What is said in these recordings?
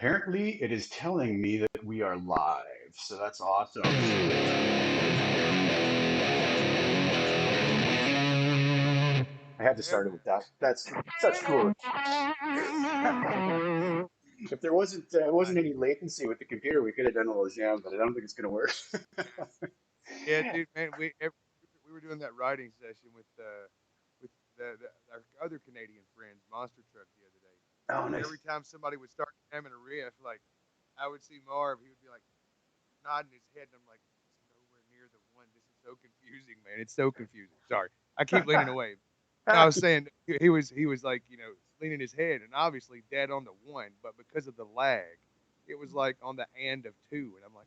Apparently, it is telling me that we are live, so that's awesome. I had to Yeah, start it man. with that. That's such cool. If there wasn't I, any latency with the computer, we could have done all those jams, but I don't think it's gonna work. yeah, dude, man. We were doing that writing session with our other Canadian friends, Monster Truck, the other day, Oh, and nice. every time somebody would start jamming a riff, like I would see Marv, he would be like nodding his head, and I'm like, it's nowhere near the one. This is so confusing, man. It's so confusing. Sorry, I keep leaning away. No, I was saying he was like leaning his head, and obviously dead on the one, but because of the lag, it was like on the and of two, and I'm like,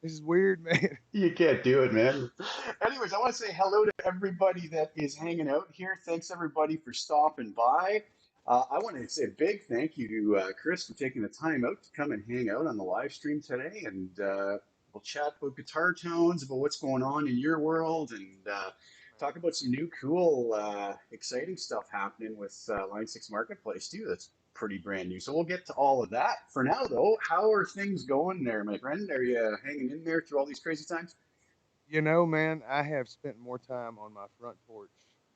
this is weird, man. You can't do it, man. Anyways, I want to say hello to everybody that is hanging out here. Thanks everybody for stopping by. I want to say a big thank you to Chris for taking the time out to come and hang out on the live stream today, and we'll chat about guitar tones, about what's going on in your world, and talk about some new, cool, exciting stuff happening with Line Six Marketplace too. That's pretty brand new. So we'll get to all of that. For now, though, how are things going there, my friend? Are you hanging in there through all these crazy times? Man, I have spent more time on my front porch.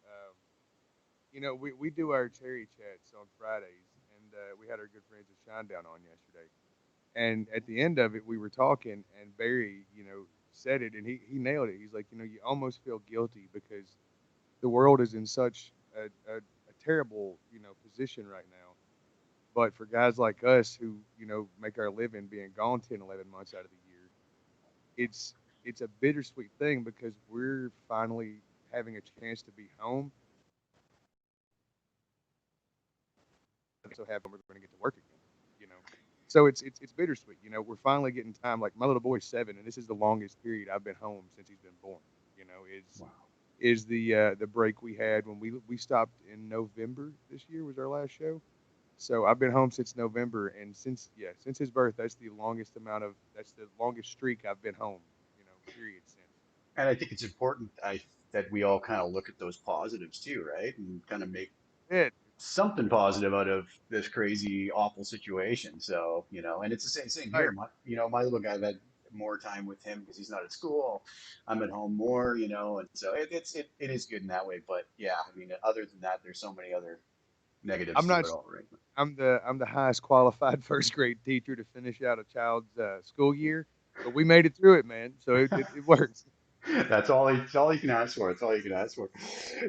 Um, we do our cherry chats on Fridays, and we had our good friends of Shinedown on yesterday. And at the end of it, we were talking, and Barry, said it, and he nailed it. He's like, you almost feel guilty because the world is in such a terrible, position right now. But for guys like us who, make our living being gone 10, 11 months out of the year, it's it's a bittersweet thing because we're finally having a chance to be home, so happy we're going to get to work again. You know, so it's bittersweet. We're finally getting time. Like my little boy's 7, and this is the longest period I've been home since he's been born. Is Wow. is the break we had when we stopped in November this year was our last show. So I've been home since November, and since his birth, that's the longest streak I've been home. Period since. And I think it's important that we all kind of look at those positives too, right? And kind of make Yeah, something positive out of this crazy, awful situation. So, and it's the same here. right. My little guy, I've had more time with him because he's not at school. I'm at home more, and so it is good in that way. But yeah, I mean, other than that, there's so many other negatives I'm to not. it all, right? I'm the highest qualified first grade teacher to finish out a child's school year, but we made it through it, man. So it works. That's all you can ask for. That's all you can ask for.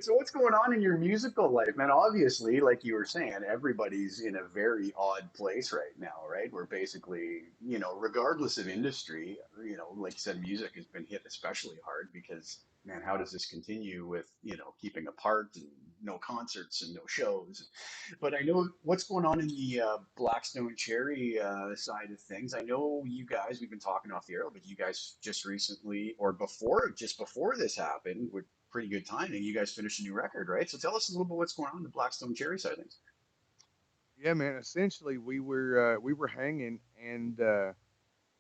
So what's going on in your musical life, man? Obviously, like you were saying, everybody's in a very odd place right now, right? We're basically, regardless of industry, like you said, music has been hit especially hard because, man, how does this continue with, keeping apart and no concerts and no shows? But I know what's going on in the Blackstone Cherry side of things. I know you guys, we've been talking off the air, but you guys just recently, or just before this happened, with pretty good timing, you guys finished a new record, right? So tell us a little bit what's going on in the Blackstone Cherry side of things. Yeah, man. Essentially, we were hanging, and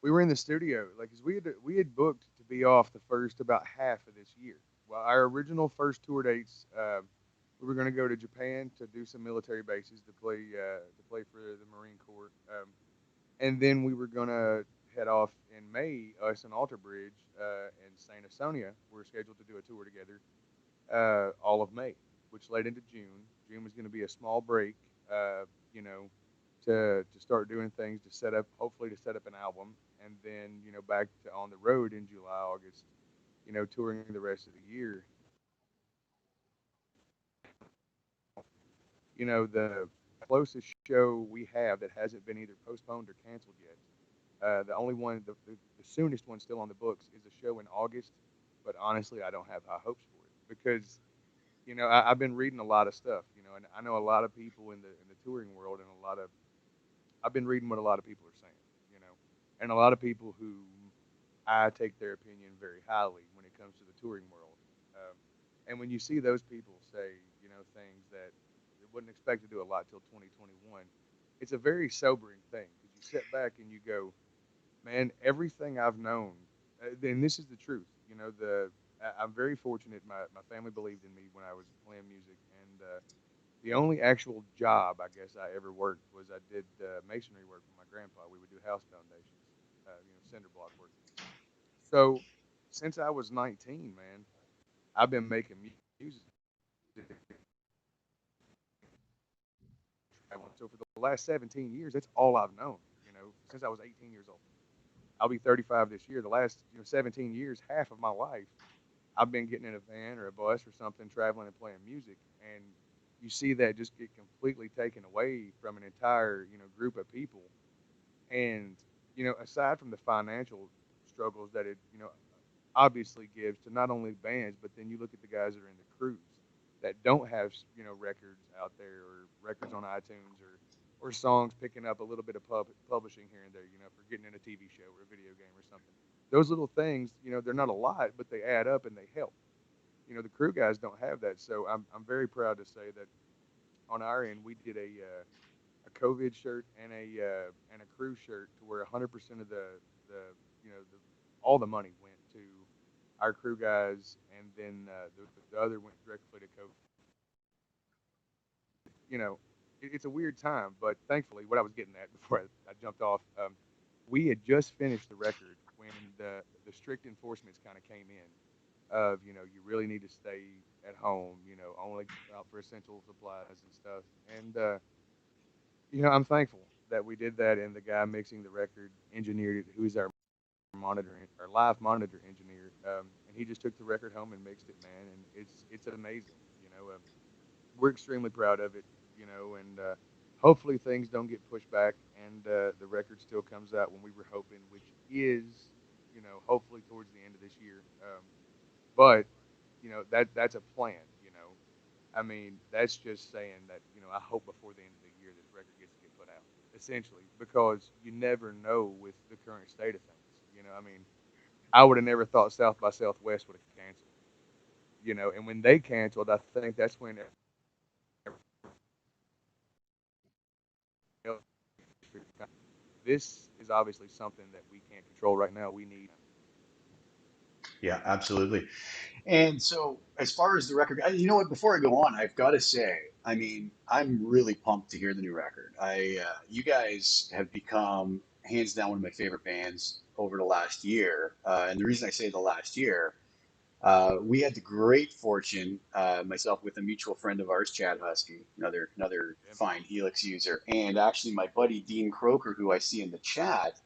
we were in the studio, like, 'cause we had booked to be off the first about half of this year. Well, our original first tour dates, we were going to go to Japan to do some military bases to play for the Marine Corps, and then we were going to head off in May. Us and Alter Bridge and Saint Asonia were scheduled to do a tour together all of May, which led into June. June was going to be a small break, uh, you know, to start doing things to set up, hopefully to set up an album, and then back to on the road in July, August, touring the rest of the year. The closest show we have that hasn't been either postponed or canceled yet. The only one, the soonest one still on the books is a show in August, but honestly, I don't have high hopes for it because I've been reading a lot of stuff, and I know a lot of people in the touring world, and I've been reading what a lot of people are saying, you know, and a lot of people who I take their opinion very highly when it comes to the touring world. Um, and when you see those people say, things that they wouldn't expect to do a lot till 2021, it's a very sobering thing because you sit back and you go, man, everything I've known, and this is the truth. I'm very fortunate. My family believed in me when I was playing music, and The only actual job I guess I ever worked was I did masonry work with my grandpa. We would do house foundations, cinder block work. So since I was 19, man, I've been making music, traveling. So for the last 17 years, that's all I've known. Since I was 18 years old. I'll be 35 this year. The last 17 years, half of my life, I've been getting in a van or a bus or something, traveling and playing music, and you see that just get completely taken away from an entire group of people. And aside from the financial struggles that it obviously gives to not only bands, but then you look at the guys that are in the crews that don't have records out there or records on iTunes or songs picking up a little bit of publishing here and there, for getting in a TV show or a video game or something. Those little things, they're not a lot, but they add up and they help. The crew guys don't have that, so I'm very proud to say that on our end we did a COVID shirt and a crew shirt to where 100% of the all the money went to our crew guys, and then the other went directly to COVID. It's a weird time, but thankfully, what I was getting at before I jumped off, we had just finished the record when the strict enforcements kind of came in of you really need to stay at home, only go out for essential supplies and stuff, and I'm thankful that we did that, and the guy mixing the record engineered it, who's our live monitor engineer, and he just took the record home and mixed it, man, and it's amazing. We're extremely proud of it, and hopefully things don't get pushed back, and the record still comes out when we were hoping, which is, hopefully towards the end of this year. But that's a plan. I mean, that's just saying that I hope before the end of the year this record gets to get put out, essentially, because you never know with the current state of things. I mean, I would have never thought South by Southwest would have canceled. And when they canceled, I think that's when this is obviously something that we can't control right now. We need. Yeah, absolutely. And so, as far as the record, you know what? Before I go on, I've got to say, I mean, I'm really pumped to hear the new record. You guys have become hands down one of my favorite bands over the last year. And the reason I say the last year, we had the great fortune, myself with a mutual friend of ours, Chad Husky, another Yeah, fine Helix user, and actually my buddy Dean Croker, who I see in the chat.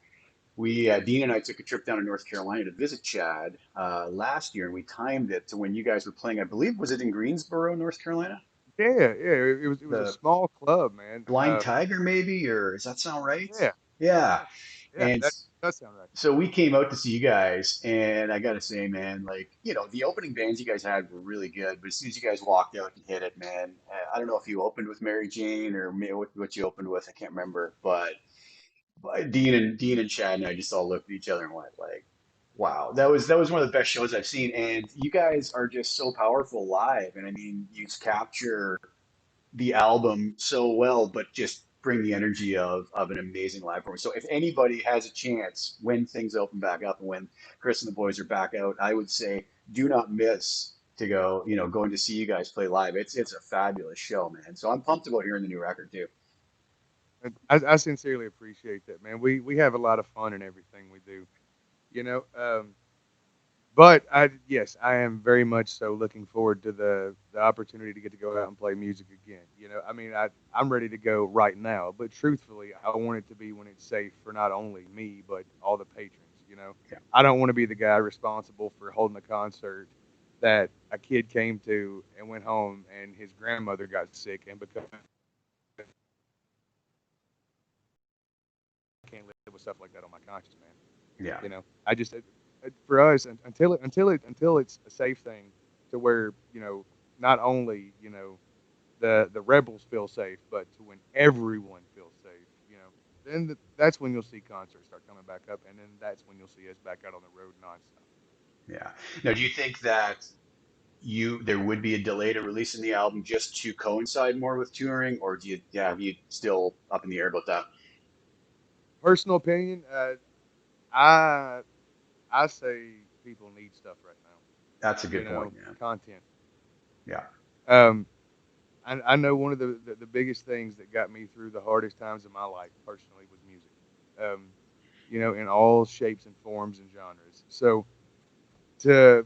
We Dean and I took a trip down to North Carolina to visit Chad last year, and we timed it to when you guys were playing. I believe was it in Greensboro, North Carolina? yeah. It was a The small club, man. Blind Tiger, maybe, or does that sound right? Yeah, Yeah. yeah. And That does sound right. so we came out to see you guys, and I gotta say, man, like the opening bands you guys had were really good, but as soon as you guys walked out and hit it, man, I don't know if you opened with Mary Jane or what you opened with, I can't remember, but Dean and Chad and I just all looked at each other and went like, "Wow, that was one of the best shows I've seen." And you guys are just so powerful live, and I mean, you capture the album so well, but just bring the energy of an amazing live performance. So if anybody has a chance when things open back up and when Chris and the boys are back out, I would say do not miss to go, going to see you guys play live. It's a fabulous show, man. So I'm pumped about hearing the new record too. And I sincerely appreciate that, man. We have a lot of fun in everything we do, you know. But yes, I am very much so looking forward to the opportunity to get to go out and play music again. I mean, I'm ready to go right now, but truthfully, I want it to be when it's safe for not only me but all the patrons. Yeah. I don't want to be the guy responsible for holding a concert that a kid came to and went home and his grandmother got sick, and because I can't live with stuff like that on my conscience, man. Yeah. I just for us until it's a safe thing to where not only the rebels feel safe, but to when everyone feels safe, then that's when you'll see concerts start coming back up, and then that's when you'll see us back out on the road nonstop. Yeah. Now, do you think that there would be a delay to releasing the album just to coincide more with touring, or do you yeah, have you still up in the air about that? Personal opinion, I I say people need stuff right now. That's a good point, yeah. Content. Yeah. Um, I know one of the biggest things that got me through the hardest times of my life personally was music. Um, in all shapes and forms and genres. So to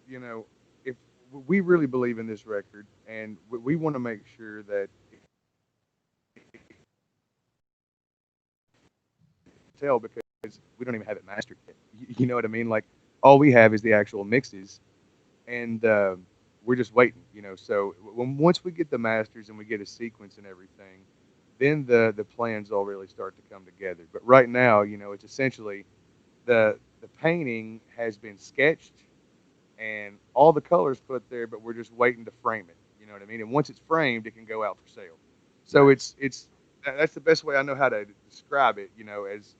you know, if we really believe in this record, and we want to make sure that tell because we don't even have it mastered yet. You know what I mean? Like all we have is the actual mixes, and we're just waiting. So once we get the masters and we get a sequence and everything, then the plans all really start to come together. But right now, it's essentially the painting has been sketched and all the colors put there, but we're just waiting to frame it. You know what I mean? And once it's framed, it can go out for sale. So Right. that's the best way I know how to describe it. As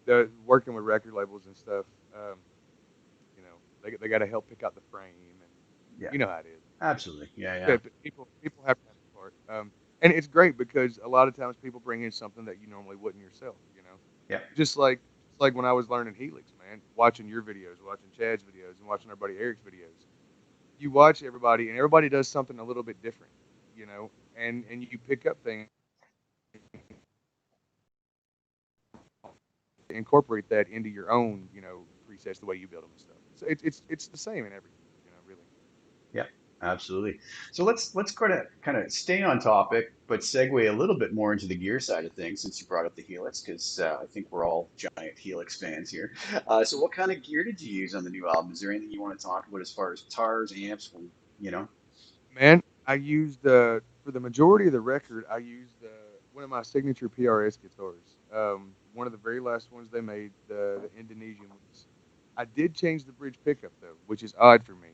the working with record labels and stuff. Um, they got to help pick out the frame, and Yeah. you know how it is. Absolutely. Yeah. Yeah. But people have to have the part. And it's great because a lot of times people bring in something that you normally wouldn't yourself. Yeah. Just like when I was learning Helix, man, watching your videos, watching Chad's videos, and watching our buddy Eric's videos. You watch everybody, and everybody does something a little bit different, and you pick up things, incorporate that into your own, presets, the way you build them and stuff. So it's the same in everything, really. Yeah, absolutely. So let's kind of stay on topic, but segue a little bit more into the gear side of things since you brought up the Helix, because I think we're all giant Helix fans here. So what kind of gear did you use on the new album? Is there anything you want to talk about as far as guitars, amps, you know? Man, I used for the majority of the record, I used one of my signature PRS guitars. One of the very last ones they made, the Indonesian ones. I did change the bridge pickup though, which is odd for me,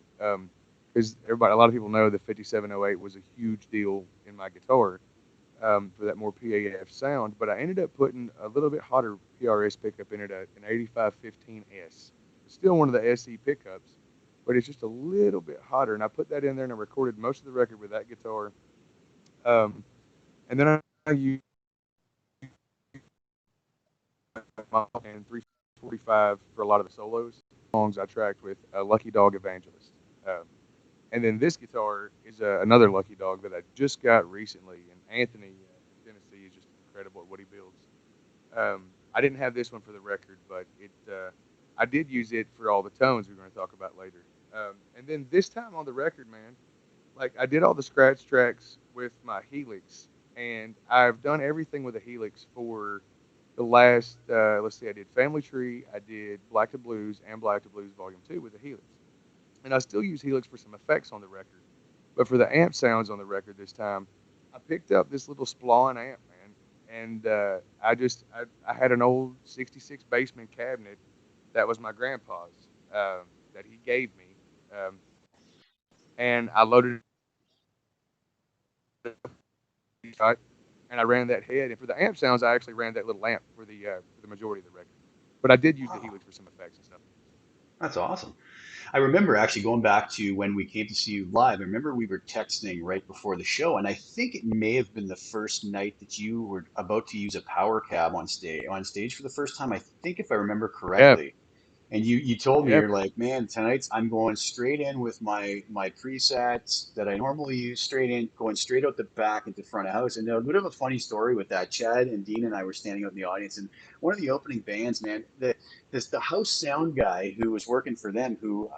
because a lot of people know the 5708 was a huge deal in my guitar, for that more PAF sound. But I ended up putting a little bit hotter PRS pickup in it, an 8515S. It's still one of the SE pickups, but it's just a little bit hotter. And I put that in there and I recorded most of the record with that guitar. And then I used my and 345 for a lot of the solos. Songs I tracked with Lucky Dog Evangelist. Um, and then this guitar is another Lucky Dog that I just got recently. And Anthony in Tennessee is just incredible at what he builds. I didn't have this one for the record, but I did use it for all the tones we're going to talk about later. And then this time on the record, man, like I did all the scratch tracks with my Helix, and I've done everything with a Helix for the last. Let's see, I did Family Tree, I did Black to Blues, and Black to Blues Volume 2 with a Helix, and I still use Helix for some effects on the record, but for the amp sounds on the record this time, I picked up this little Splawn amp, man, and I had an old '66 basement cabinet that was my grandpa's, that he gave me, um, and I loaded it up, and I ran that head. And for the amp sounds, I actually ran that little amp for the majority of the record. But I did use the Wow, Helix for some effects and stuff. that's awesome. I remember actually going back to when we came to see you live. I remember we were texting right before the show, and I think it may have been the first night that you were about to use a power cab on stage for the first time. I think if I remember Yeah, correctly. And you told me, yeah, you're like, man, tonight's I'm going straight in with my presets that I normally use, straight in, going straight out the back into front of house. And a bit of a funny story with that. Chad and Dean and I were standing out in the audience, and one of the opening bands, man, the house sound guy who was working for them, who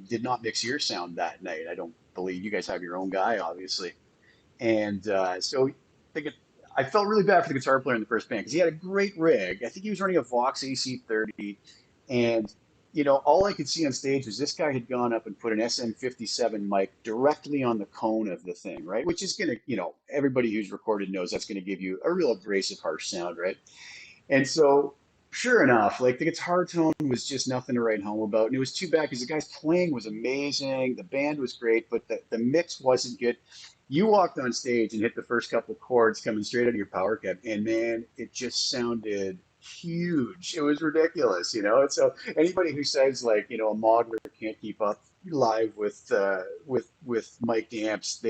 did not mix your sound that night. I don't believe you guys have your own guy, obviously. And so they get, I felt really bad for the guitar player in the first band because he had a great rig. I think he was running a Vox AC30, and all I could see on stage was this guy had gone up and put an SM57 mic directly on the cone of the thing, right? Which is gonna, everybody who's recorded knows that's gonna give you a real abrasive, harsh sound, right? And so, sure enough, like the guitar tone was just nothing to write home about. And it was too bad because the guy's playing was amazing. The band was great, but the mix wasn't good. You walked on stage and hit the first couple chords coming straight out of your power cab, and man, it just sounded huge. It was ridiculous, And so anybody who says like, a modeler can't keep up live with mic amps,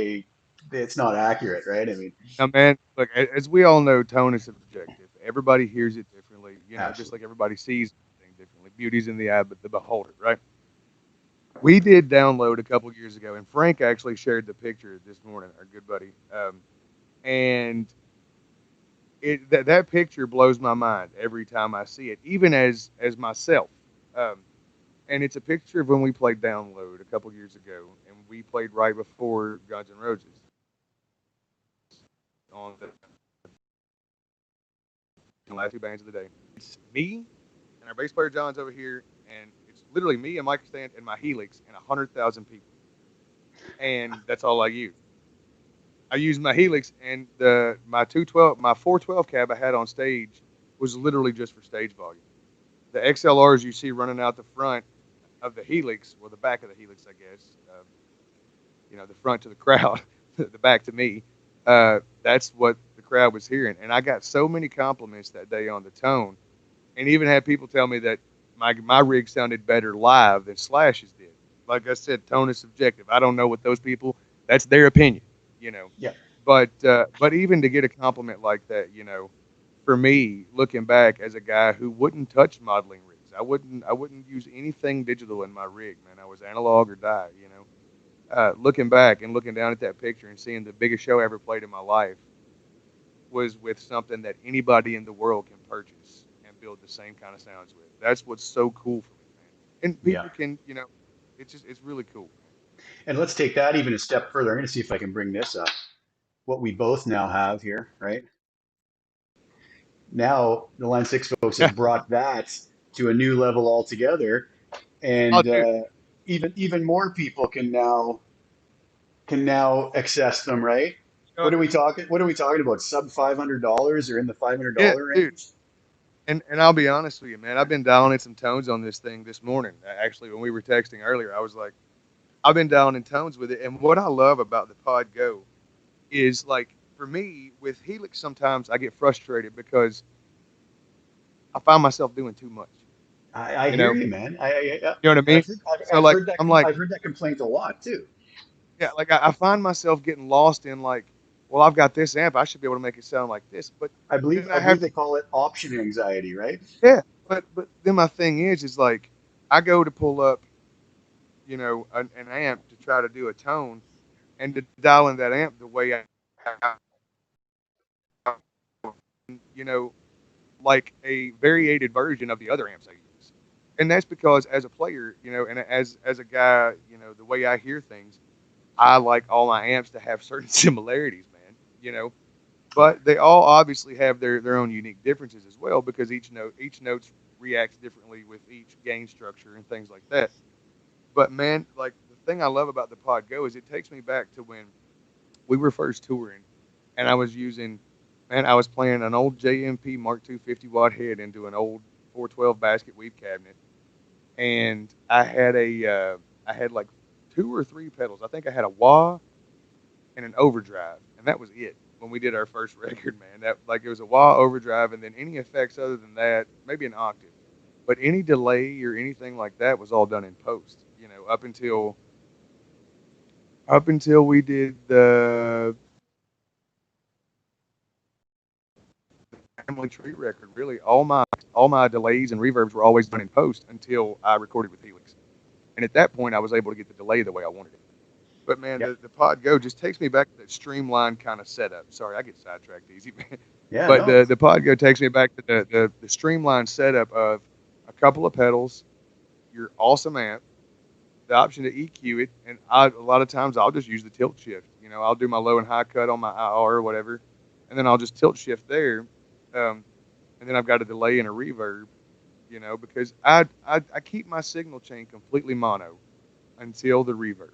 it's not accurate, right? I mean, now, man, look, as we all know, tone is subjective. Everybody hears it differently, just absolutely. like everybody sees things differently. Beauty's in the eye, but the beholder, right? We did download a couple years ago, and Frank actually shared the picture this morning, our good buddy. And that picture blows my mind every time I see it, even as myself. Um, and it's a picture of when we played Download a couple years ago, and we played right before Guns N' Roses on the last two bands of the day. It's me and our bass player John's over here, and it's literally me and Mike Stand and my Helix and 100,000 people, and that's all I use. I used my Helix and my 212, my 412 cab I had on stage was literally just for stage volume. The XLRs you see running out the front of the Helix, well, the back of the Helix, I guess, the front to the crowd, the back to me. That's what the crowd was hearing, and I got so many compliments that day on the tone, and even had people tell me that my rig sounded better live than Slash's did. Like I said, tone is subjective. I don't know what those people. That's their opinion, you know. Yeah, But even to get a compliment like that, for me, looking back as a guy who wouldn't touch modeling rigs, I wouldn't use anything digital in my rig, man. I was analog or die. Looking back and looking down at that picture and seeing the biggest show I ever played in my life was with something that anybody in the world can purchase and build the same kind of sounds with. That's what's so cool for me, man. And yeah. people can, it's really cool, And let's take that even a step further. I'm going to see if I can bring this up. What we both now have here, right? Now the Line 6 folks man. have brought that to a new level altogether, Oh, and dude. even more people can now access them, right? You know, What are we talking about? Sub $500 or in the five hundred yeah, dollar dude. range? And I'll be honest with you, man. I've been dialing in some tones on this thing this morning. Actually, when we were texting earlier, I was like, I've been dialing in tones with it. And what I love about the Pod Go is like for me with Helix, sometimes I get frustrated because I find myself doing too much. I You hear know, you, man. you know what I mean? So I've like heard that I'm like, I've heard that complaint a lot too. yeah, like I find myself getting lost in like, well, I've got this amp, I should be able to make it sound like this, but I believe then I I have believe to, they call it option anxiety, right? yeah, but then my thing is like I go to pull up, an amp to try to do a tone and to dial in that amp the way you know, like a variated version of the other amps I use. And that's because as a player, and as a guy, the way I hear things, I like all my amps to have certain similarities, man. Yeah, But they all obviously have their own unique differences as well because each note reacts differently with each gain structure and things like that. But man, like the thing I love about the Pod Go is it takes me back to when we were first touring, and I was playing an old JMP Mark II 50-watt head into an old 412 basket weave cabinet, and I had like two or three pedals. I think I had a wah and an overdrive, and that was it. When we did our first record, man, that like it was a wah overdrive, and then any effects other than that, maybe an octave, but any delay or anything like that was all done in post. Up until we did the Family Tree record, really all my delays and reverbs were always done in post until I recorded with Helix. And at that point, I was able to get the delay the way I wanted it. But man, yeah, the Pod Go just takes me back to that streamlined kind of setup. Sorry, I get sidetracked easy, man. yeah. But No, the Pod Go takes me back to the streamlined setup of a couple of pedals, your awesome amp, the option to EQ it, and a lot of times I'll just use the tilt shift. I'll do my low and high cut on my IR or whatever, and then I'll just tilt shift there. Um, and then I've got a delay and a reverb, because I keep my signal chain completely mono until the reverb.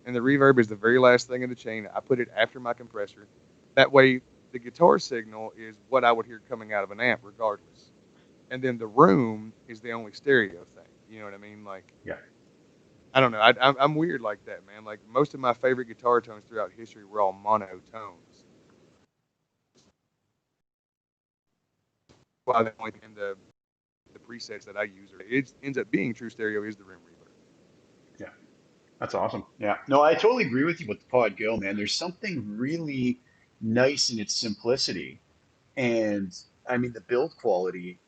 And the reverb is the very last thing in the chain. I put it after my compressor. That way, the guitar signal is what I would hear coming out of an amp, regardless. And then the room is the only stereo thing. You know what I mean? Like, yeah. I don't know. I'm weird like that, man. Like, most of my favorite guitar tones throughout history were all monotones. Why the only thing in the presets that I use, or it ends up being true stereo, is the room reverb. Yeah, that's awesome. Yeah. No, I totally agree with you with the Pod Go, man. There's something really nice in its simplicity. And I mean, the build quality.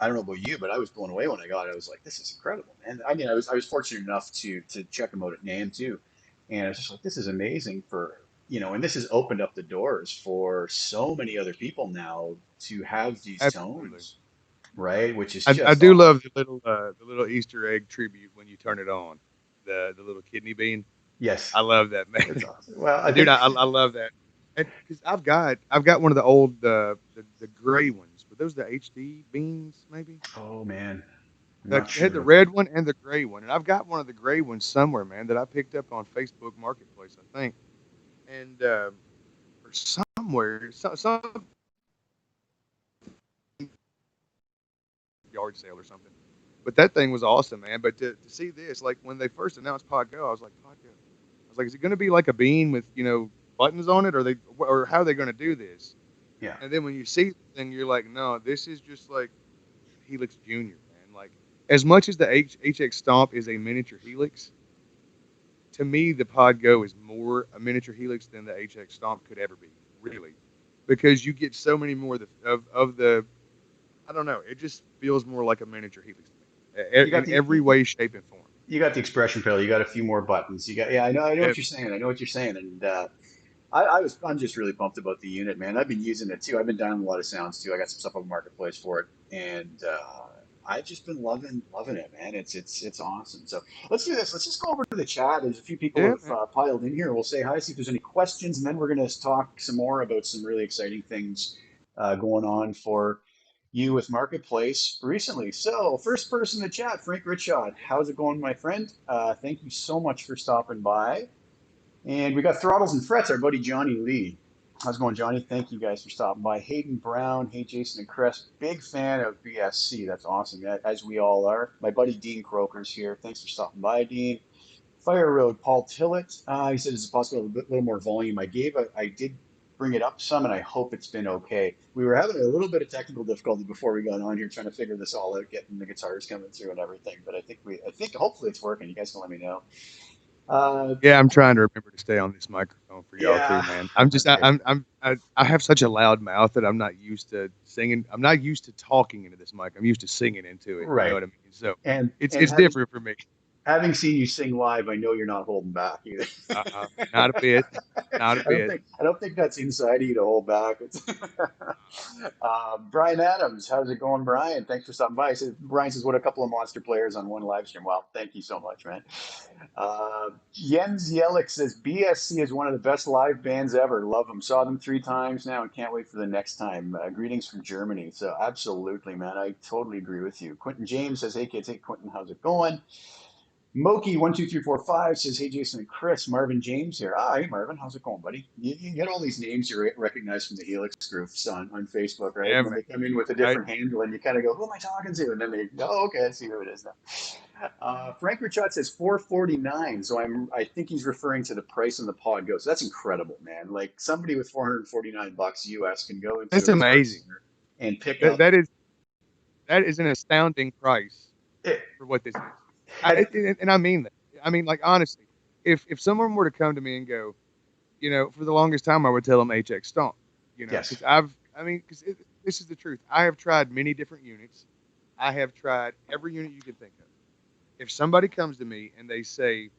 I don't know about you, but I was blown away when I got it. I was like, this is incredible, man. I mean, I was fortunate enough to check them out at NAM too, and I was just like, this is amazing for and this has opened up the doors for so many other people now to have these Absolutely. tones, right? Which is I just do awesome. love the little Easter egg tribute when you turn it on, the little kidney bean. Yes, I love that, man. it's awesome. Well, I Dude, think, I love that. And because I've got one of the old the gray ones. Were those the HD beans maybe? oh man, I'm Like not they had the sure. red one and the gray one, and I've got one of the gray ones somewhere, man, that I picked up on Facebook Marketplace, I think, and or somewhere, some yard sale or something. But that thing was awesome, man. But to see this, like when they first announced Podgo, I was like, Podgo. I was like, is it going to be like a bean with buttons on it, or how are they going to do this? Yeah, And then when you see the thing, you're like, no, this is just like Helix Junior, man. Like as much as the HX Stomp is a miniature Helix, to me the Podgo is more a miniature Helix than the HX Stomp could ever be, really, because you get so many more of the. I don't know. It just feels more like a miniature Helix to me, you got in the every way, shape, and form. you got the expression pedal. You got a few more buttons. You got, yeah, I know Yeah, what you're saying. I know what you're saying, and I'm just really pumped about the unit, man. I've been using it too. I've been downloading a lot of sounds too. I got some stuff on Marketplace for it, and I've just been loving it, man. It's awesome. So let's do this. Let's just go over to the chat. There's a few people yeah, have man. piled in here. We'll say hi, see if there's any questions, and then we're gonna talk some more about some really exciting things going on for you with Marketplace recently. So first person in the chat, Frank Richard. How's it going, my friend? Thank you so much for stopping by. And we got Throttles and Frets, our buddy Johnny Lee. How's it going, Johnny? Thank you guys for stopping by. Hayden Brown, hey Jason and Chris, big fan of BSC. That's awesome, as we all are. My buddy Dean Croker's here. Thanks for stopping by, Dean. Fire Road, Paul Tillett. He said, "Is it possible a little more volume?" I did bring it up some, and I hope it's been okay. We were having a little bit of technical difficulty before we got on here, trying to figure this all out, getting the guitars coming through and everything. But I think hopefully it's working. You guys can let me know. Uh, Yeah, I'm trying to remember to stay on this microphone for y'all too, yeah, man. I'm just okay. I have such a loud mouth that I'm not used to singing. I'm not used to talking into this mic. I'm used to singing into it. You know Right. what I mean? So And it's different for me. having seen you sing live, I know you're not holding back either. Not a bit, not a bit. I don't think that's inside of you to hold back. Brian Adams, how's it going, Brian? Thanks for stopping by. Brian says, "What a couple of monster players on one live stream." Well, thank you so much, man. Jens Yellick says BSC is one of the best live bands ever. Love them. Saw them 3 times now and can't wait for the next time. Greetings from Germany. So absolutely, man. I totally agree with you. Quentin James says, "Hey kids, hey Quentin, how's it going?" Moki12345 says, "Hey Jason and Chris, Marvin James here." Ah, hey Marvin, how's it going, buddy? You get all these names you recognize from the Helix groups on Facebook, right? Yeah, And then man. they come in with a Right? different handle, and you kind of go, "Who am I talking to?" And then they, "Oh, okay, I see who it is now." Frank Richard says 449, so I think he's referring to the price on the Pod Go. So that's incredible, man. Like somebody with 449 bucks US can go into a That's guitar amazing. center and pick That up. that is an astounding price It, for what this is. had, And I mean that. I mean, like honestly, if someone were to come to me and go, for the longest time I would tell them HX Stomp, yes, because because this is the truth. I have tried many different units. I have tried every unit you can think of. If somebody comes to me and they say,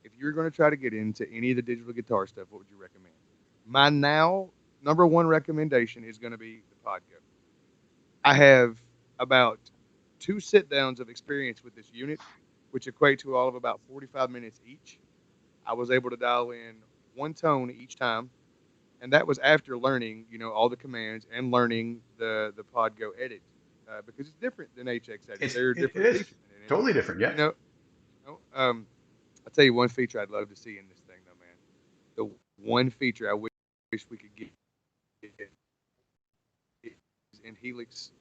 if you're going to try to get into any of the digital guitar stuff, what would you recommend? My now number one recommendation is going to be the Podgo. I have about 2 sit downs of experience with this unit, which equate to all of about 45 minutes each. I was able to dial in one tone each time, and that was after learning, all the commands and learning the Podgo edit, because it's different than HX edit. There are it different is features in it. totally different. Yeah. You know, I'll tell you one feature I'd love to see in this thing, though, man. The one feature I wish we could get in Helix,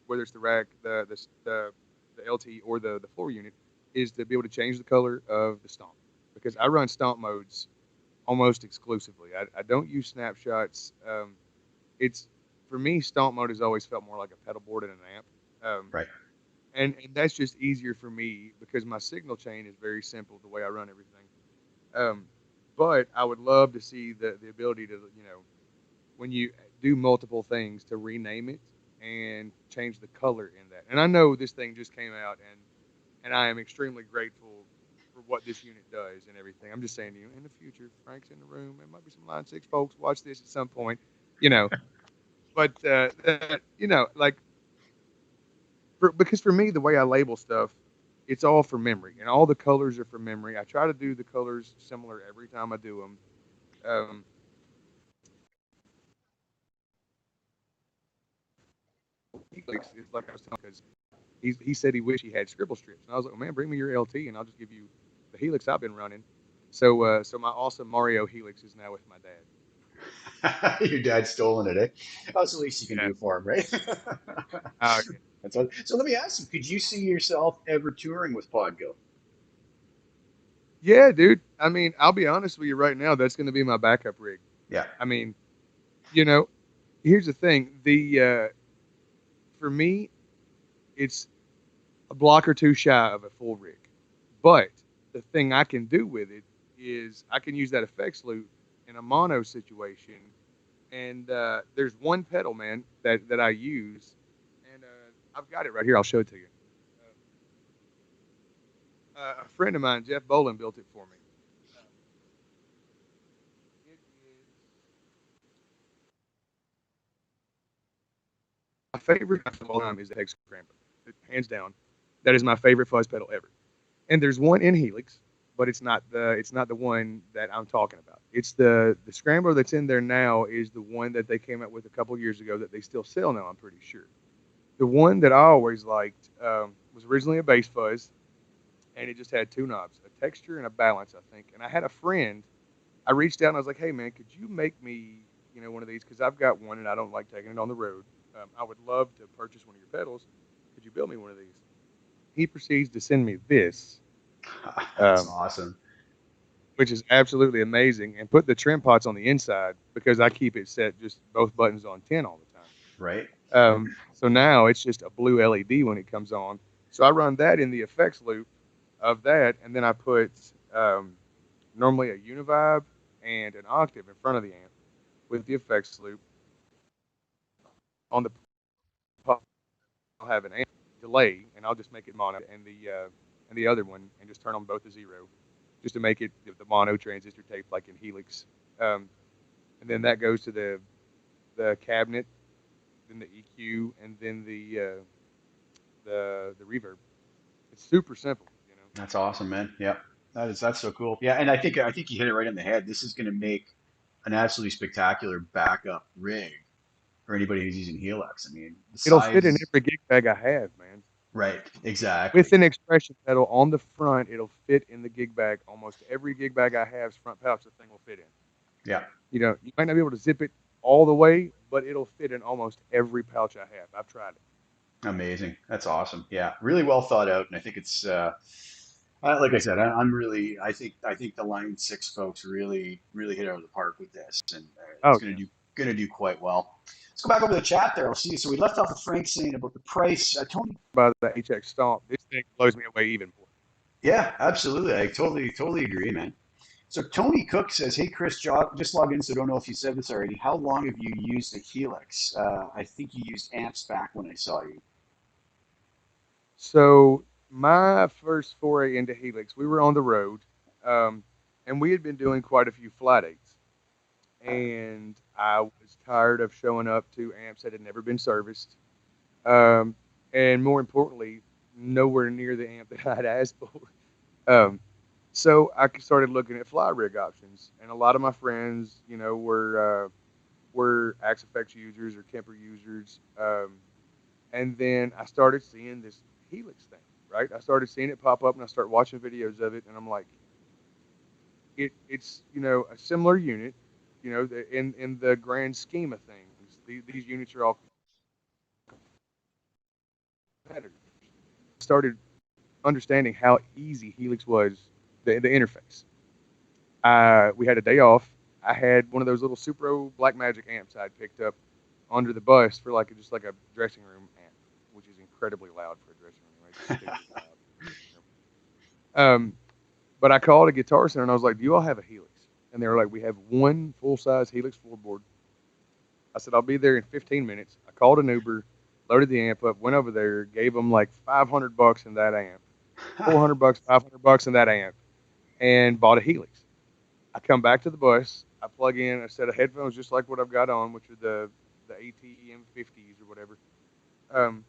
whether it's the rack, the LT, or the floor unit, is to be able to change the color of the stomp. Because I run stomp modes almost exclusively. I don't use snapshots. It's for me, stomp mode has always felt more like a pedal board and an amp. Right. And that's just easier for me because my signal chain is very simple the way I run everything. Um, but I would love to see the ability to, when you do multiple things, to rename it and change the color in that. And I know this thing just came out, and I am extremely grateful for what this unit does and everything. I'm just saying to you, in the future, Frank's in the room. There might be some Line 6 folks watch this at some point, you know. But like because for me, the way I label stuff, it's all for memory, and all the colors are for memory. I try to do the colors similar every time I do them. It's like I was telling because he said he wished he had scribble strips, and I was like, well, man, bring me your LT, and I'll just give you the Helix I've been running. So my awesome Mario Helix is now with my dad. Your dad's stolen it, eh? That's the least you can Yeah. do for him, right? Yeah. That's all. So let me ask you, could you see yourself ever touring with Podgo? Yeah, dude. I mean, I'll be honest with you right now. That's going to be my backup rig. Yeah. I mean, you know, here's the thing. For me, it's a block or two shy of a full rig. But the thing I can do with it is I can use that effects loop in a mono situation. And there's one pedal, man, that I use, and I've got it right here. I'll show it to you. A friend of mine, Jeff Bolin, built it for me. It is my favorite of all time is the Hex Scrambler, hands down. That is my favorite fuzz pedal ever. And there's one in Helix, but it's not the one that I'm talking about. It's the Scrambler that's in there now is the one that they came out with a couple years ago that they still sell now. I'm pretty sure. The one that I always liked was originally a bass fuzz, and it just had two knobs, a texture and a balance, I think. And I had a friend. I reached out and I was like, "Hey, man, could you make me, one of these? Because I've got one and I don't like taking it on the road. I would love to purchase one of your pedals. Could you build me one of these?" He proceeds to send me this, That's um, awesome. which is absolutely amazing, and put the trim pots on the inside because I keep it set just both buttons on 10 all the time. Right. So now it's just a blue LED when it comes on. So I run that in the effects loop of that, and then I put normally a univibe and an octave in front of the amp with the effects loop. On the I'll have an amp delay, and I'll just make it mono, and the other one, and just turn them both to 0, just to make it the mono transistor tape like in Helix. And then that goes to the cabinet, then the EQ, and then the reverb. It's super simple. That's awesome, man. Yeah. That's so cool. Yeah, and I think you hit it right in the head. This is going to make an absolutely spectacular backup rig for anybody who's using Helix. I mean, the It'll fit size in is every gig bag I have, man. right. Exactly. With an expression pedal on the front, it'll fit in the gig bag. Almost every gig bag I have's front pouch, the thing will fit in. Yeah. You might not be able to zip it all the way, but it'll fit in almost every pouch I have. I've tried it. Amazing. That's awesome. Yeah, really well thought out, and I think it's like I said, I think the Line 6 folks really hit it out of the park with this, and it's Oh going yeah. to do quite well. Let's go back over the chat there. I'll see. So we left off with Frank saying about the price. Tony. By the HX Stomp, this thing blows me away even more. Yeah, absolutely. I totally agree, man. So Tony Cook says, "Hey Chris, just logged in, so don't know if you said this already. How long have you used the Helix? I think you used amps back when I saw you." So my first foray into Helix, we were on the road, um, and we had been doing quite a few flight dates, and I was tired of showing up to amps that had never been serviced, um, and more importantly, nowhere near the amp that I'd asked for. Um, so I started looking at fly rig options, and a lot of my friends, were Axe Effects users or Kemper users, and then I started seeing this Helix thing. Right, I started seeing it pop up, and I started watching videos of it, and I'm like, it's a similar unit, in the grand scheme of things, these units are all competitors. Started understanding how easy Helix was, the interface. We had a day off. I had one of those little Supro Blackmagic amps I'd picked up under the bus for just like a dressing room amp, which is incredibly loud for a dressing room. Right? It's stupidly loud. But I called a Guitar Center and I was like, "Do you all have a Helix?" And they were like, "We have one full size Helix floorboard." I said, "I'll be there in 15 minutes." I called an Uber. loaded the amp up, went over there, gave them like $500 in that amp, $400, $500 in that amp, and bought a Helix. I come back to the bus. I plug in a set of headphones just like what I've got on, which are the ATM 50s or whatever. Um,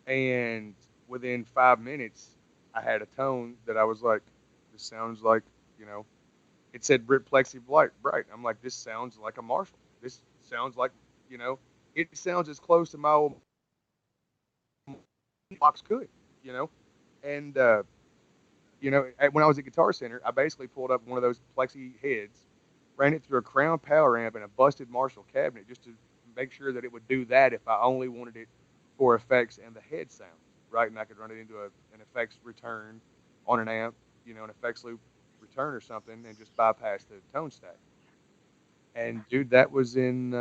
and within 5 minutes, I had a tone that I was like, this sounds like, you know, it said Brit Plexi Bright. I'm like, this sounds like a Marshall. This sounds like, you know, it sounds as close to my old box could, you know. And, when I was at Guitar Center, I basically pulled up one of those Plexi heads, ran it through a Crown Power Amp and a busted Marshall cabinet just to make sure that it would do that if I only wanted it for effects and the head sound, right? And I could run it into an effects return on an amp, an effects loop return or something, and just bypass the tone stack. And dude, that was in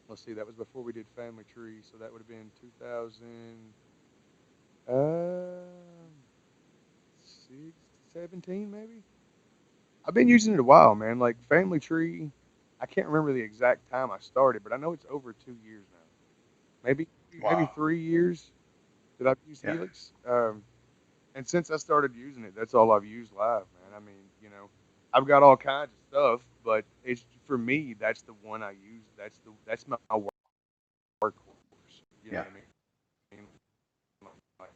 let's see, that was before we did Family Tree, so that would have been 2017 maybe. I've been using it a while, man. Like Family Tree, I can't remember the exact time I started, but I know it's over 2 years now. Maybe Wow. 3 years that I've used Yeah. Helix. And since I started using it, that's all I've used live, man. I mean, I've got all kinds of stuff, but it's for me. That's the one I use. That's my workhorse. You know Yeah. what I mean? Like,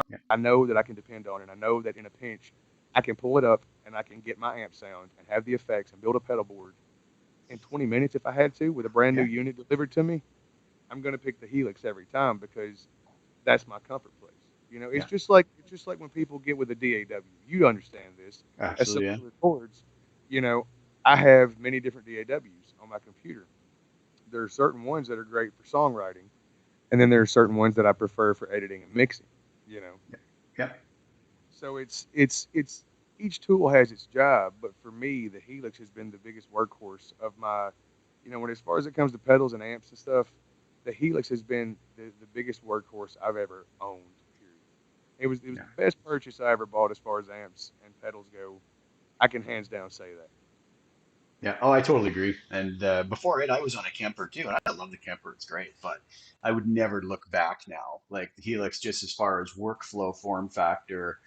Yeah. I know that I can depend on it. I know that in a pinch, I can pull it up and I can get my amp sound and have the effects and build a pedal board in 20 minutes if I had to with a brand new Yeah. unit delivered to me. I'm gonna pick the Helix every time because that's my comfort place. Yeah. It's just like when people get with a DAW. You understand this. As Absolutely. somebody Yeah. who records, you know, I have many different DAWs on my computer. There are certain ones that are great for songwriting, and then there are certain ones that I prefer for editing and mixing. You know, Yeah. Yeah. so it's each tool has its job, but for me, the Helix has been the biggest workhorse of my, when as far as it comes to pedals and amps and stuff, the Helix has been the biggest workhorse I've ever owned. Period. It was Yeah. the best purchase I ever bought as far as amps and pedals go. I can hands down say that. Yeah. Oh, I totally agree. And before it, I was on a Kemper too, and I love the Kemper. It's great, but I would never look back now. Like the Helix, just as far as workflow, form factor,